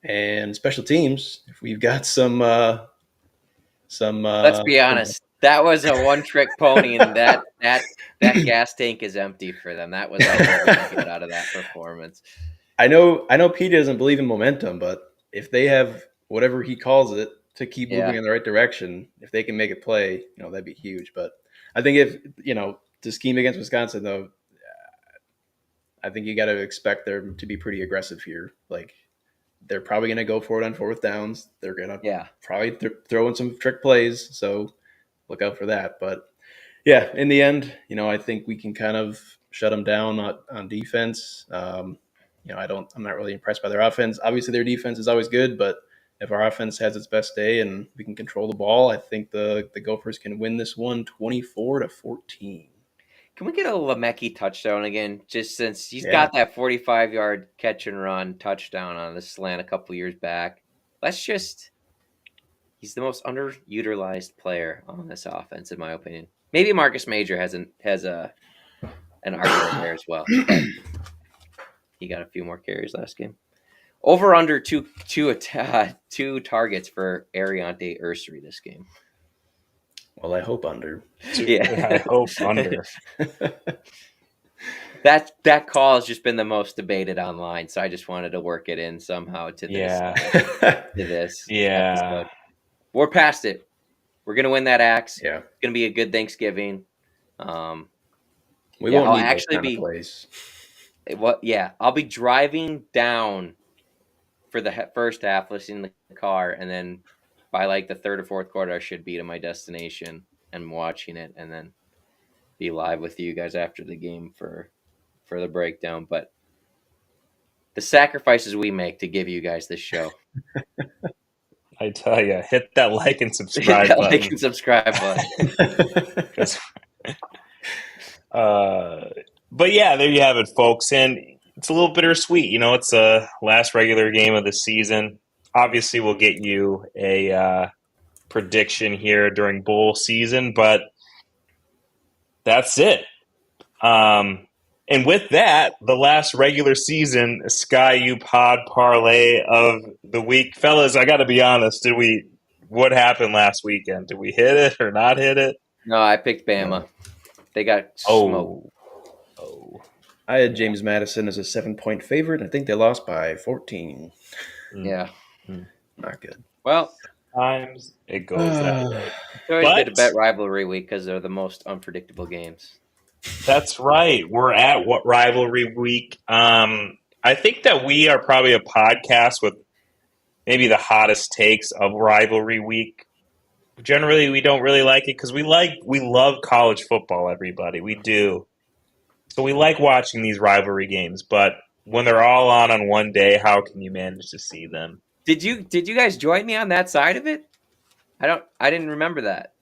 and special teams. If we've got some let's be honest, that was a one-trick pony, and that gas tank is empty for them. That was all they're going to get out of that performance. I know Pete doesn't believe in momentum, but if they have whatever he calls it to keep moving in the right direction, if they can make it play, that'd be huge. But I think if to scheme against Wisconsin, though, I think you got to expect them to be pretty aggressive here. They're probably going to go for it on fourth downs. They're going to probably throw in some trick plays. So look out for that. But yeah, in the end, I think we can kind of shut them down on defense. I'm not really impressed by their offense. Obviously their defense is always good, but if our offense has its best day and we can control the ball, I think the Gophers can win this one 24-14. Can we get a Lemecki touchdown again? Just since he's got that 45-yard catch and run touchdown on the slant a couple years back. He's the most underutilized player on this offense, in my opinion. Maybe Marcus Major has an argument there as well. But he got a few more carries last game. Over under two targets for Ariante Ursery this game. Well, I hope under. I hope under. That call has just been the most debated online, so I just wanted to work it in somehow to this. Episode. We're past it. We're gonna win that Axe. Yeah, it's gonna be a good Thanksgiving. We won't need actually those kind of plays. I'll be driving down for the first half, listening to the car, and then by the third or fourth quarter, I should be to my destination and watching it, and then be live with you guys after the game for the breakdown. But the sacrifices we make to give you guys this show. I tell you, hit that like and subscribe button. Like and subscribe button. But yeah, there you have it, folks. And it's a little bittersweet. It's the last regular game of the season. Obviously, we'll get you a prediction here during bowl season, but that's it. And with that, the last regular season Sky U Pod parlay of the week. Fellas, I got to be honest. What happened last weekend? Did we hit it or not hit it? No, I picked Bama. They got smoked. I had James Madison as a 7-point favorite. I think they lost by 14. Yeah. Not good. Well, Times it goes that way. it's always good to But bet rivalry week because they're the most unpredictable games. that's right. We're at what rivalry week. I think that we are probably a podcast with maybe the hottest takes of rivalry week. Generally, we don't really like it because we love college football. Everybody, we do. So we like watching these rivalry games, but when they're all on one day, how can you manage to see them? Did you guys join me on that side of it? I didn't remember that.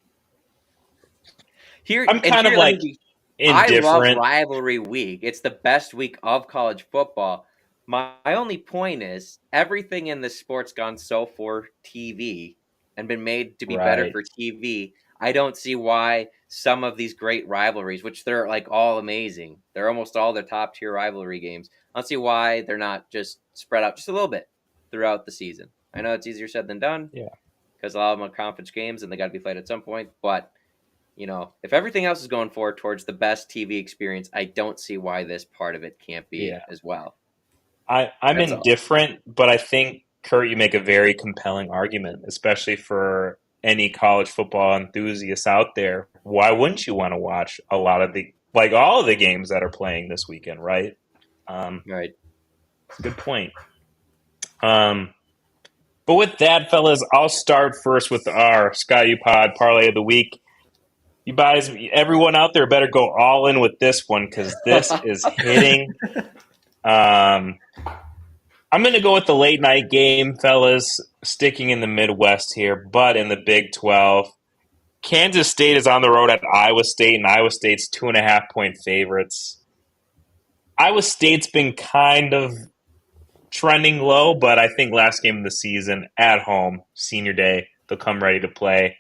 Here I'm kind of let like me be. I love indifferent. rivalry week. It's the best week of college football. My only point is everything in this sport's gone so for TV and been made to be better Right. for TV. I don't see why some of these great rivalries, which they're like all amazing, they're almost all their top tier rivalry games. I don't see why they're not just spread out just a little bit throughout the season. I know it's easier said than done Yeah. because a lot of them are conference games and they got to be played at some point, but if everything else is going forward towards the best TV experience, I don't see why this part of it can't be Yeah. as well. I'm That's all. indifferent, but I think, Kurt, you make a very compelling argument, especially for any college football enthusiasts out there. Why wouldn't you want to watch a lot of all of the games that are playing this weekend, right? Right. It's a good point. Um, but with that, fellas, I'll start first with our Sky U Pod parlay of the week. You guys, everyone out there better go all in with this one because this is hitting. Um, I'm going to go with the late night game, fellas, sticking in the Midwest here, but in the Big 12. Kansas State is on the road at Iowa State, and Iowa State's 2.5 point favorites. Iowa State's been kind of trending low, but I think last game of the season at home, senior day, they'll come ready to play.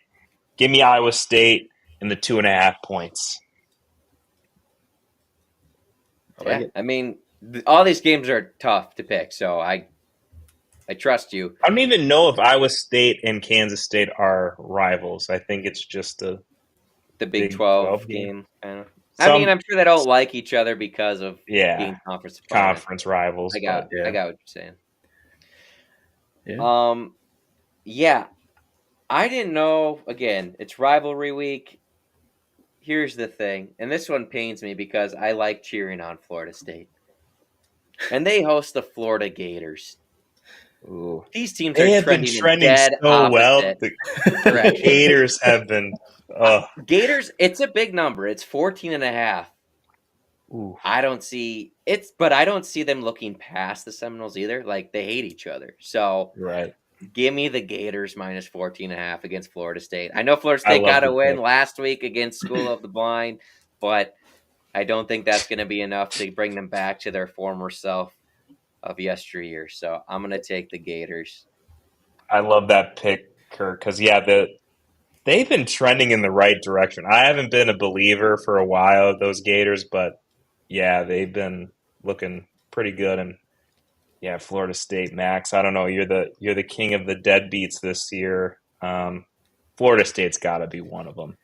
Give me Iowa State in the 2.5 points. Yeah. I mean, all these games are tough to pick, so I trust you. I don't even know if Iowa State and Kansas State are rivals. I think it's just a The Big Big 12 12 game. game. I mean, I'm sure they don't like each other because of Yeah, being conference opponents. conference rivals, I but got yeah. I got what you're saying. Yeah. Yeah. I didn't know. Again, it's rivalry week. Here's the thing, and this one pains me because I like cheering on Florida State. And they host the Florida Gators. ooh, These teams they are have been trending in trending dead so well. opposite The directions. Gators have been, Gators, it's a big number. It's 14 and a half. ooh, I don't see but I don't see them looking past the Seminoles either. Like they hate each other. So right. give me the Gators minus 14 and a half against Florida State. I know Florida I State love got a the win pick. last week against School of the Blind, but I don't think that's going to be enough to bring them back to their former self of yesteryear. So I'm going to take the Gators. I love that pick, Kirk, because they've been trending in the right direction. I haven't been a believer for a while of those Gators, but yeah, they've been looking pretty good. And yeah, Florida State, Max. I don't know. You're the king of the deadbeats this year. Florida State's got to be one of them.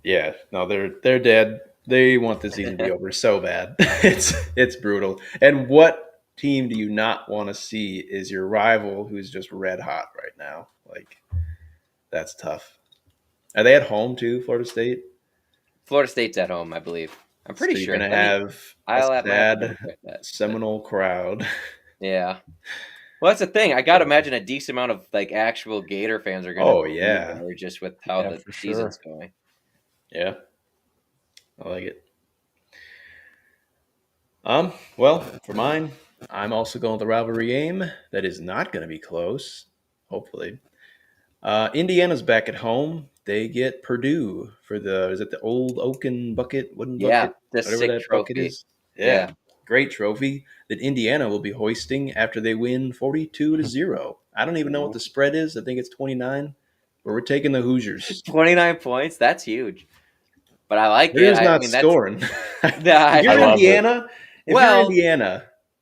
Yeah. No, they're dead. They want the season to be over so bad. It's brutal. And what team do you not want to see is your rival who's just red hot right now? Like that's tough. Are they at home too, Florida State? Florida State's at home, I believe. I'm pretty So you're sure. gonna have a Might have to double sad check that. But Seminole crowd. yeah. Well, that's the thing. I got to imagine a decent amount of like actual Gator fans are going to Oh be yeah. there just with how Yeah, the for season's sure. going. Yeah. I like it. Well, for mine, I'm also going with the rivalry game that is not going to be close, hopefully. Indiana's back at home. They get Purdue for is it the old oaken bucket, wooden Yeah, bucket, the whatever sick that bucket trophy. is? Yeah. Yeah. Great trophy that Indiana will be hoisting after they win 42-0. I don't even know what the spread is. I think it's 29. But we're taking the Hoosiers. 29 points. That's huge. But I like it. Purdue's I not mean, that's scoring. I If I you're know. love it. Indiana, Well,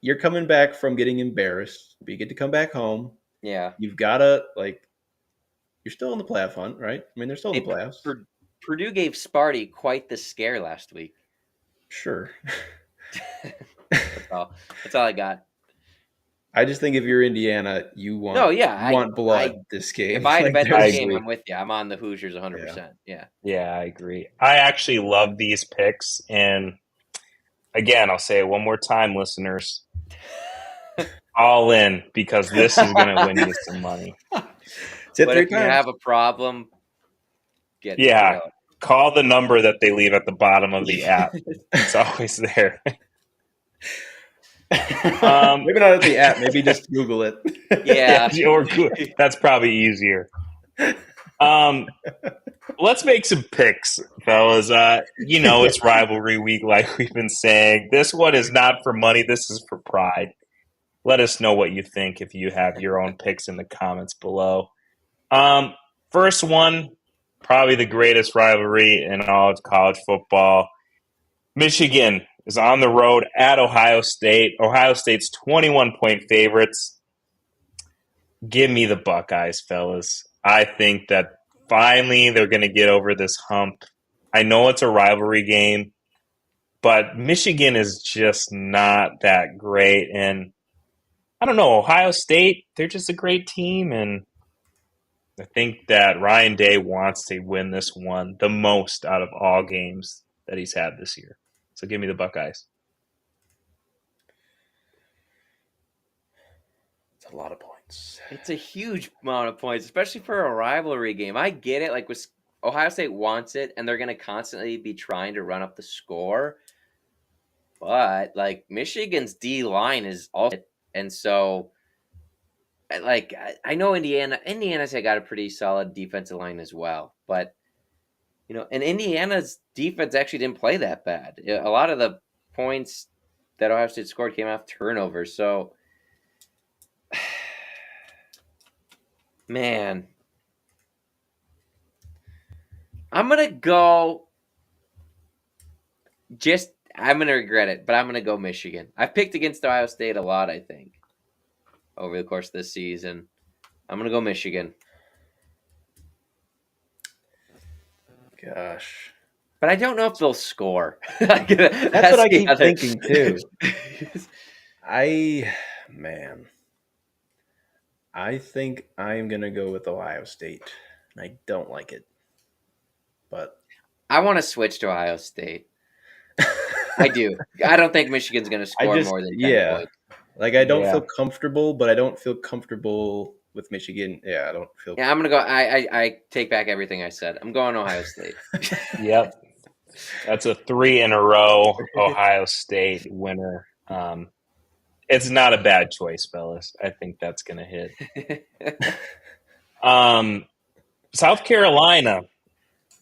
you're coming back from getting embarrassed. But you get to come back home. yeah. You've gotta you're still in the playoff hunt, right? I mean, they're still in Hey, the playoffs. Purdue gave Sparty quite the scare last week. Sure. That's all. That's all I got. I just think if you're Indiana, you want No, yeah, you want blood this game. if I had to Like bet I this there's game, agree. I'm with you. I'm on the Hoosiers 100%. Yeah. Yeah, I agree. I actually love these picks. And again, I'll say it one more time, listeners. All in, because this is going to win you some money. it's hit But 3 if you times. have a problem, get Yeah, out. call the number that they leave at the bottom of the app. It's always there. Maybe not at the app. Maybe just Google it. Yeah. Or that's probably easier. Let's make some picks, fellas. It's rivalry week, like we've been saying. This one is not for money. This is for pride. Let us know what you think if you have your own picks in the comments below. First one, probably the greatest rivalry in all of college football. Michigan is on the road at Ohio State. Ohio State's 21-point favorites. Give me the Buckeyes, fellas. I think that finally they're going to get over this hump. I know it's a rivalry game, but Michigan is just not that great. And I don't know, Ohio State, they're just a great team. And I think that Ryan Day wants to win this one the most out of all games that he's had this year. So give me the Buckeyes. It's a lot of points. It's a huge amount of points, especially for a rivalry game. I get it. Like, Ohio State wants it, and they're going to constantly be trying to run up the score. But, like, Michigan's D line is also, and so, like, I know Indiana's got a pretty solid defensive line as well. But, and Indiana's defense actually didn't play that bad. A lot of the points that Ohio State scored came off turnovers. So, man, I'm going to go I'm going to regret it, but I'm going to go Michigan. I've picked against Ohio State a lot, I think, over the course of this season. I'm going to go Michigan. Gosh. But I don't know if they'll score. That's what I keep thinking, too. I think I'm going to go with Ohio State. I don't like it. But I want to switch to Ohio State. I do. I don't think Michigan's going to score more than 10 points. Like, I don't feel comfortable, but I don't feel comfortable with Michigan. Yeah, I don't feel. Yeah, I'm going to go. I take back everything I said. I'm going Ohio State. Yep. That's a 3 in a row Ohio State winner. It's not a bad choice, fellas. I think that's going to hit. South Carolina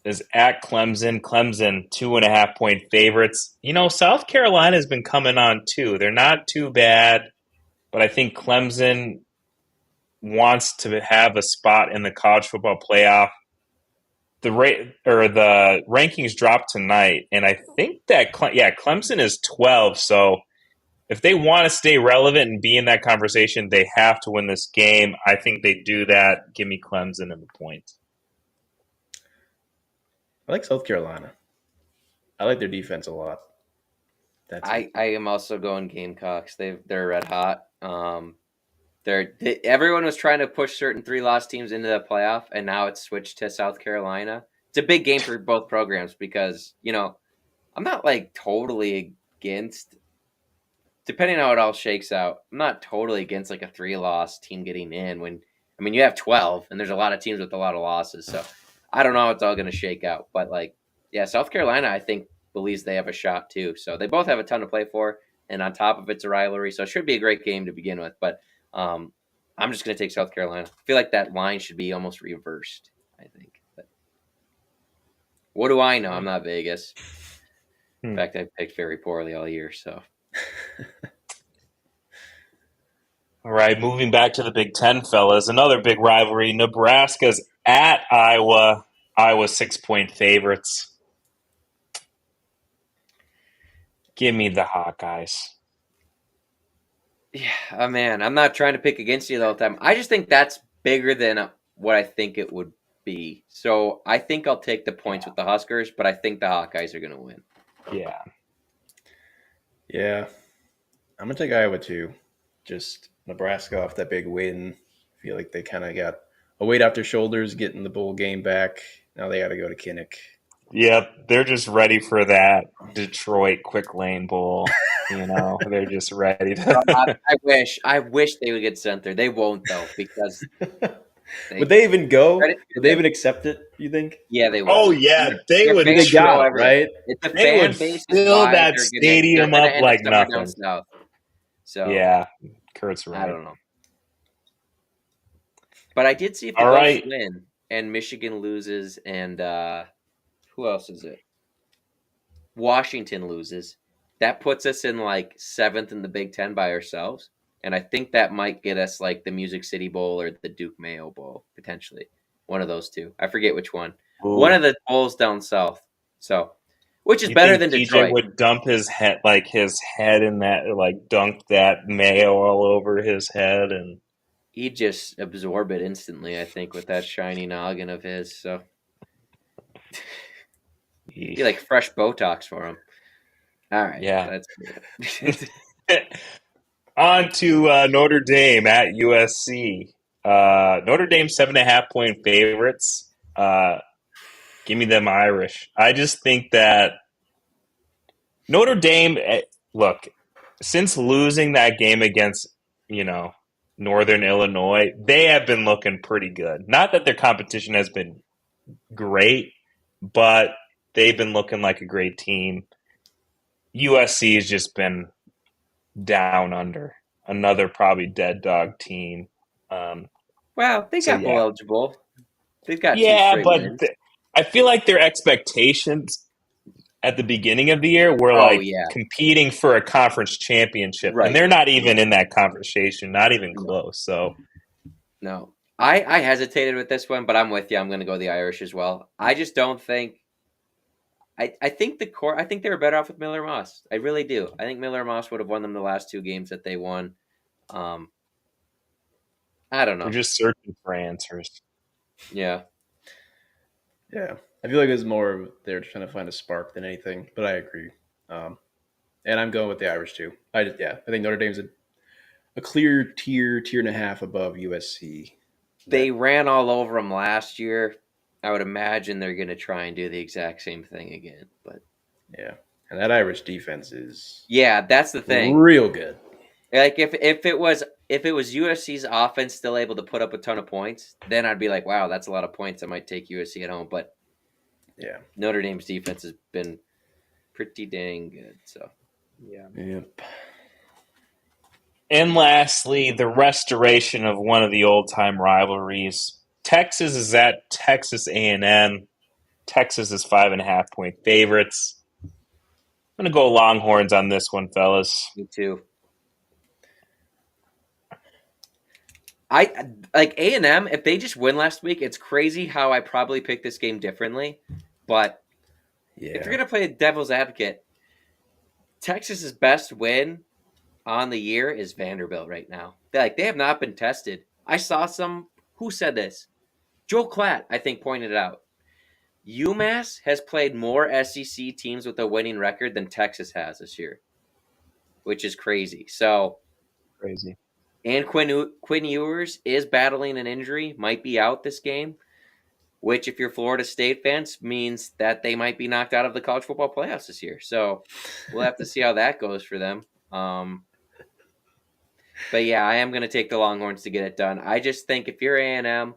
is at Clemson. Clemson, 2.5-point favorites. South Carolina has been coming on too. They're not too bad, but I think Clemson wants to have a spot in the college football playoff. The rankings dropped tonight, and I think that Clemson is 12. So if they want to stay relevant and be in that conversation, they have to win this game. I think they do that. Give me Clemson and the point. I like South Carolina. I like their defense a lot. I am also going Gamecocks. They're red hot. Everyone was trying to push certain 3-loss teams into the playoff, and now it's switched to South Carolina. It's a big game for both programs because, I'm not like totally against, depending on how it all shakes out, I'm not totally against like a 3-loss team getting in when, you have 12 and there's a lot of teams with a lot of losses. So I don't know how it's all going to shake out, but South Carolina, I think, believes they have a shot too. So they both have a ton to play for. And on top of it's a rivalry. So it should be a great game to begin with. But I'm just going to take South Carolina. I feel like that line should be almost reversed, I think. But what do I know? I'm not Vegas. In fact, I picked very poorly all year. So. All right, moving back to the Big Ten, fellas. Another big rivalry. Nebraska's at Iowa. Iowa 6-point favorites. Give me the Hawkeyes. Yeah, man. I'm not trying to pick against you the whole time. I just think that's bigger than what I think it would be. So I think I'll take the points with the Huskers, but I think the Hawkeyes are going to win. Yeah. Yeah. I'm going to take Iowa too. Just Nebraska off that big win. I feel like they kind of got a weight off their shoulders, getting the bowl game back. Now they got to go to Kinnick. Yep, they're just ready for that Detroit quick lane bowl. They're just ready to. I wish they would get sent there. They won't though because Would they they even go? credit to Would they them. even accept it? You think? Yeah, they Oh will. yeah, they Their would. I mean, they fans will got go it everywhere. right. It's the They would fan base is fill why that they're stadium gonna up end up like somewhere down nothing. south. So Yeah, Kurt's I right. don't know. But I did see if the All Gophers right. win and Michigan loses and who else is it? Washington loses. That puts us in like 7th in the Big Ten by ourselves. And I think that might get us like the Music City Bowl or the Duke Mayo Bowl, potentially. One of those two. I forget which one. One Ooh. of the bowls down south. So, which is You better think than TJ Detroit. would dump his head in that, like dunk that mayo all over his head, and He'd just absorb it instantly, I think, with that shiny noggin of his. So, be like fresh Botox for him. All right. yeah. That's On to Notre Dame at USC. Notre Dame 7.5 point favorites. Give me them Irish. I just think that Notre Dame. Look, since losing that game against Northern Illinois, they have been looking pretty good. Not that their competition has been great, but they've been looking like a great team. USC has just been down under, another probably dead dog team. Wow, they So got bowl yeah, eligible. They've got two yeah, straight but wins. I feel like their expectations at the beginning of the year were Oh like yeah, competing for a conference championship, and right. they're not even in that conversation, not even No, close. So no. I hesitated with this one, but I'm with you. I'm going to go the Irish as well. I just don't think. I think the core. I think they were better off with Miller Moss. I really do. I think Miller Moss would have won them the last two games that they won. Um, I don't we're know. just searching for answers. Yeah, Yeah, I feel like it's more they're trying to find a spark than anything. But I agree, and I'm going with the Irish too. I think Notre Dame's a clear tier and a half above USC. they That ran all over them last year. I would imagine they're going to try and do the exact same thing again. But yeah, and that Irish defense is yeah, that's the thing. real good. Like if it was USC's offense still able to put up a ton of points, then I'd be like, wow, that's a lot of points. I might take USC at home. But Yeah. Notre Dame's defense has been pretty dang good. So Yeah. Yep. And lastly, the restoration of one of the old-time rivalries. Texas is at Texas A&M. Texas is 5.5 point favorites. I'm going to go Longhorns on this one, fellas. me too. I like A&M. If they just win last week, it's crazy how I probably picked this game differently. But if you're Yeah. gonna play devil's advocate, Texas's best win on the year is Vanderbilt right now. They have not been tested. I saw some. Who said this? Joel Klatt, I think, pointed it out. UMass has played more SEC teams with a winning record than Texas has this year, which is crazy. So, Crazy. and Quinn Ewers is battling an injury, might be out this game, which, if you're Florida State fans, means that they might be knocked out of the college football playoffs this year. So, we'll have to see how that goes for them. But yeah, I am going to take the Longhorns to get it done. I just think if you're A&M,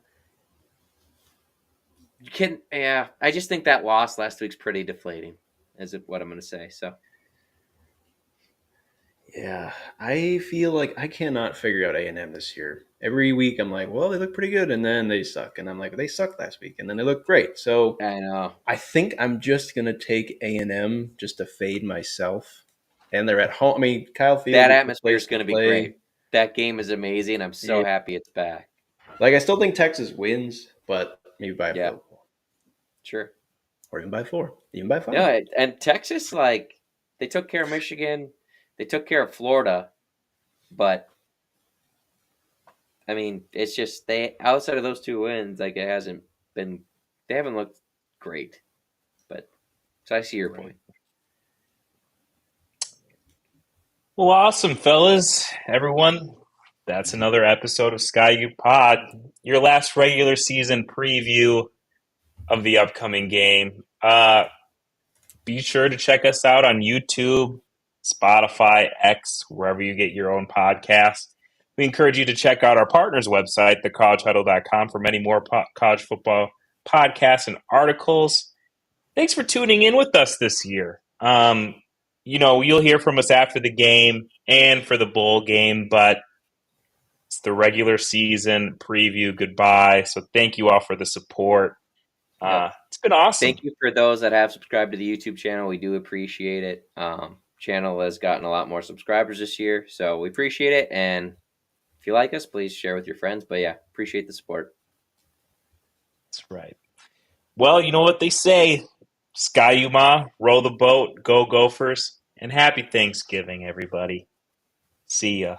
you can. Yeah, I just think that loss last week's pretty deflating, is what I'm going to say. So Yeah. I feel like I cannot figure out A&M this year. Every week I'm like, well, they look pretty good, and then they suck. And I'm like, they sucked last week, and then they look great. So I know I think I'm just gonna take A&M just to fade myself. And they're at home. I mean, Kyle Field that is the atmosphere place is to going to be play. great. That game is amazing. I'm so Yeah. happy it's back. Like I still think Texas wins, but maybe by a Yeah, field goal. sure. Or even by 4. Even by 5. No, and Texas, they took care of Michigan, they took care of Florida, but I mean, it's just they outside of those two wins, it hasn't been. They haven't looked great. But so I see your point. Well, awesome, fellas. Everyone, That's another episode of Sky U Pod, your last regular season preview of the upcoming game. Be sure to check us out on YouTube, Spotify, X, wherever you get your own podcast. We encourage you to check out our partner's website, thecollegehuddle.com, for many more college football podcasts and articles. Thanks for tuning in with us this year. You'll hear from us after the game and for the bowl game, but it's the regular season preview. Goodbye. So thank you all for the support. It's been awesome. Thank you for those that have subscribed to the YouTube channel. We do appreciate it. Channel has gotten a lot more subscribers this year, so we appreciate it. And if you like us, please share with your friends. But yeah, appreciate the support. That's right. Well, you know what they say. Sky Yuma, row the boat, go Gophers, and happy Thanksgiving, everybody. See ya.